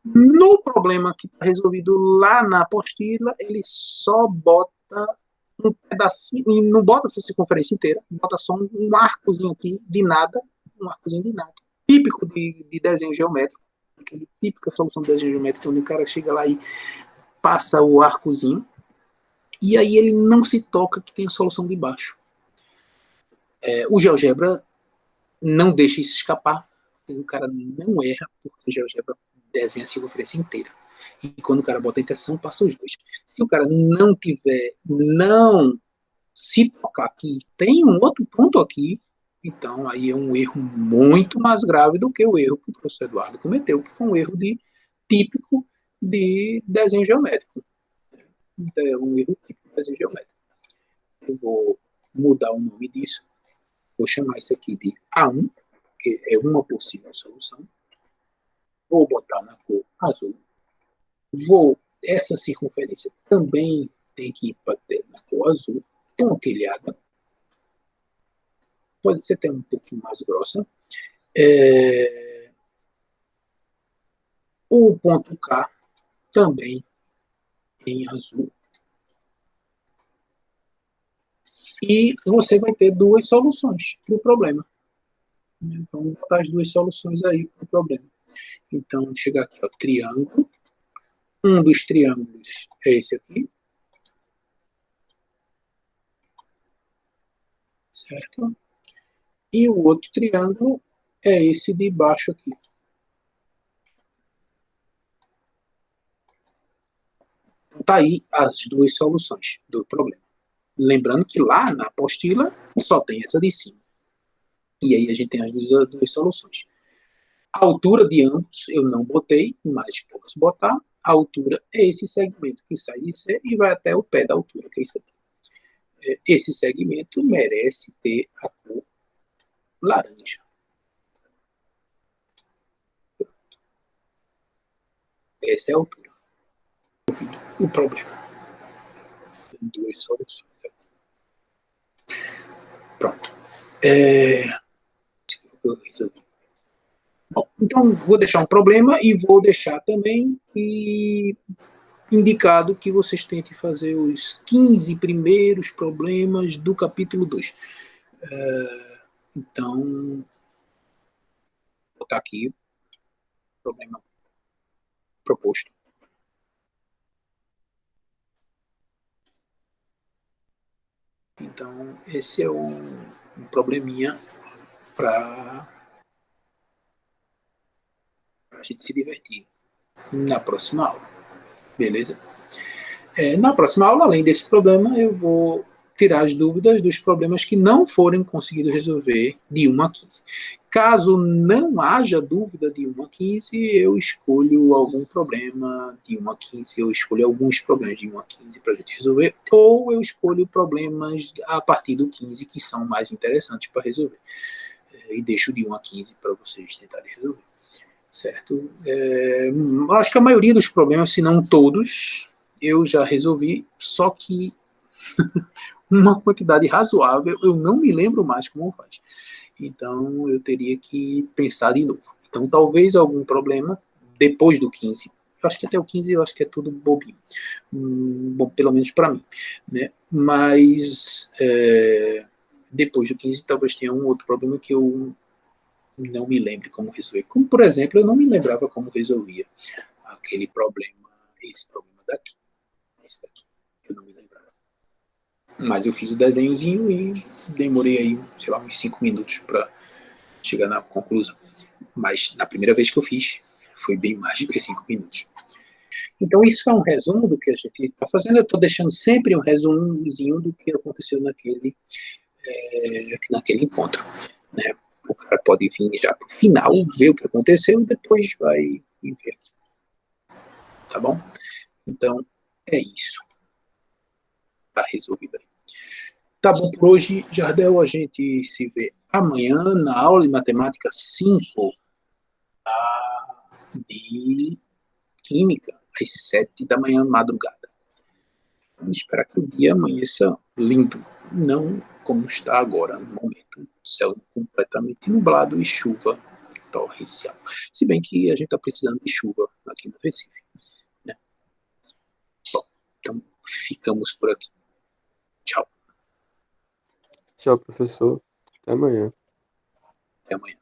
No problema que está resolvido lá na apostila, ele só bota um pedacinho, não bota essa circunferência inteira, bota só um arcozinho aqui de nada, um arcozinho de nada, típico de desenho geométrico, aquele típica solução de desenho geométrico, onde o cara chega lá e passa o arcozinho, e aí ele não se toca que tem a solução de baixo. O GeoGebra não deixa isso escapar, o cara não erra, porque o GeoGebra desenha a circunferência inteira. E quando o cara bota a interseção, passa os dois. Se o cara não se tocar aqui, tem um outro ponto aqui, então aí é um erro muito mais grave do que o erro que o professor Eduardo cometeu, que foi um erro típico de desenho geométrico. Então, é um erro típico de desenho geométrico. Eu vou mudar o nome disso. Vou chamar isso aqui de A1, que é uma possível solução. Vou botar na cor azul. Essa circunferência também tem que ir na cor azul, pontilhada. Pode ser até um pouquinho mais grossa. O ponto K também em azul. E você vai ter duas soluções para o problema. Então, vou botar as duas soluções aí para o problema. Então, chegar aqui, ó, triângulo. Um dos triângulos é esse aqui. Certo? E o outro triângulo é esse de baixo aqui. Tá aí as duas soluções do problema. Lembrando que lá na apostila só tem essa de cima. E aí a gente tem as duas soluções. A altura de ambos eu não botei, mas posso botar. A altura é esse segmento que sai de C e vai até o pé da altura, que é isso aqui. Esse segmento merece ter a cor laranja. Essa é a altura. O problema. Tem duas soluções aqui. Pronto. Bom, então, vou deixar um problema e vou deixar também indicado que vocês tentem fazer os 15 primeiros problemas do capítulo 2. Então, vou botar aqui o problema proposto. Então, esse é um probleminha para a gente se divertir na próxima aula, beleza? Na próxima aula, além desse problema, eu vou tirar as dúvidas dos problemas que não forem conseguidos resolver de 1 a 15. Caso não haja dúvida de 1 a 15, eu escolho algum problema de 1 a 15, eu escolho alguns problemas de 1 a 15 para a gente resolver, ou eu escolho problemas a partir do 15 que são mais interessantes para resolver. E deixo de 1 a 15 para vocês tentarem resolver. Certo? Acho que a maioria dos problemas, se não todos, eu já resolvi, só que uma quantidade razoável, eu não me lembro mais como faz. Então, eu teria que pensar de novo. Então, talvez algum problema depois do 15. Eu acho que até o 15 eu acho que é tudo bobinho. Bom, pelo menos para mim. Né? Mas depois do 15 talvez tenha um outro problema que eu não me lembre como resolver. Como, por exemplo, eu não me lembrava como resolvia aquele problema, esse problema daqui. Esse daqui. Eu não me lembrava. Mas eu fiz o desenhozinho e demorei aí, sei lá, uns 5 minutos para chegar na conclusão. Mas na primeira vez que eu fiz, foi bem mais do que 5 minutos. Então, isso é um resumo do que a gente está fazendo. Eu estou deixando sempre um resumozinho do que aconteceu naquele encontro. Né? O cara pode vir já para o final, ver o que aconteceu e depois vai ver aqui. Tá bom? Então, é isso. Tá resolvido aí. Tá bom por hoje, Jardel. A gente se vê amanhã na aula de matemática 5 de Química, às 7 da manhã, madrugada. Vamos esperar que o dia amanheça lindo, não como está agora, no momento. Céu completamente nublado e chuva torrencial. Se bem que a gente está precisando de chuva aqui no Recife. Né? Bom, então ficamos por aqui. Tchau. Tchau, professor. Até amanhã. Até amanhã.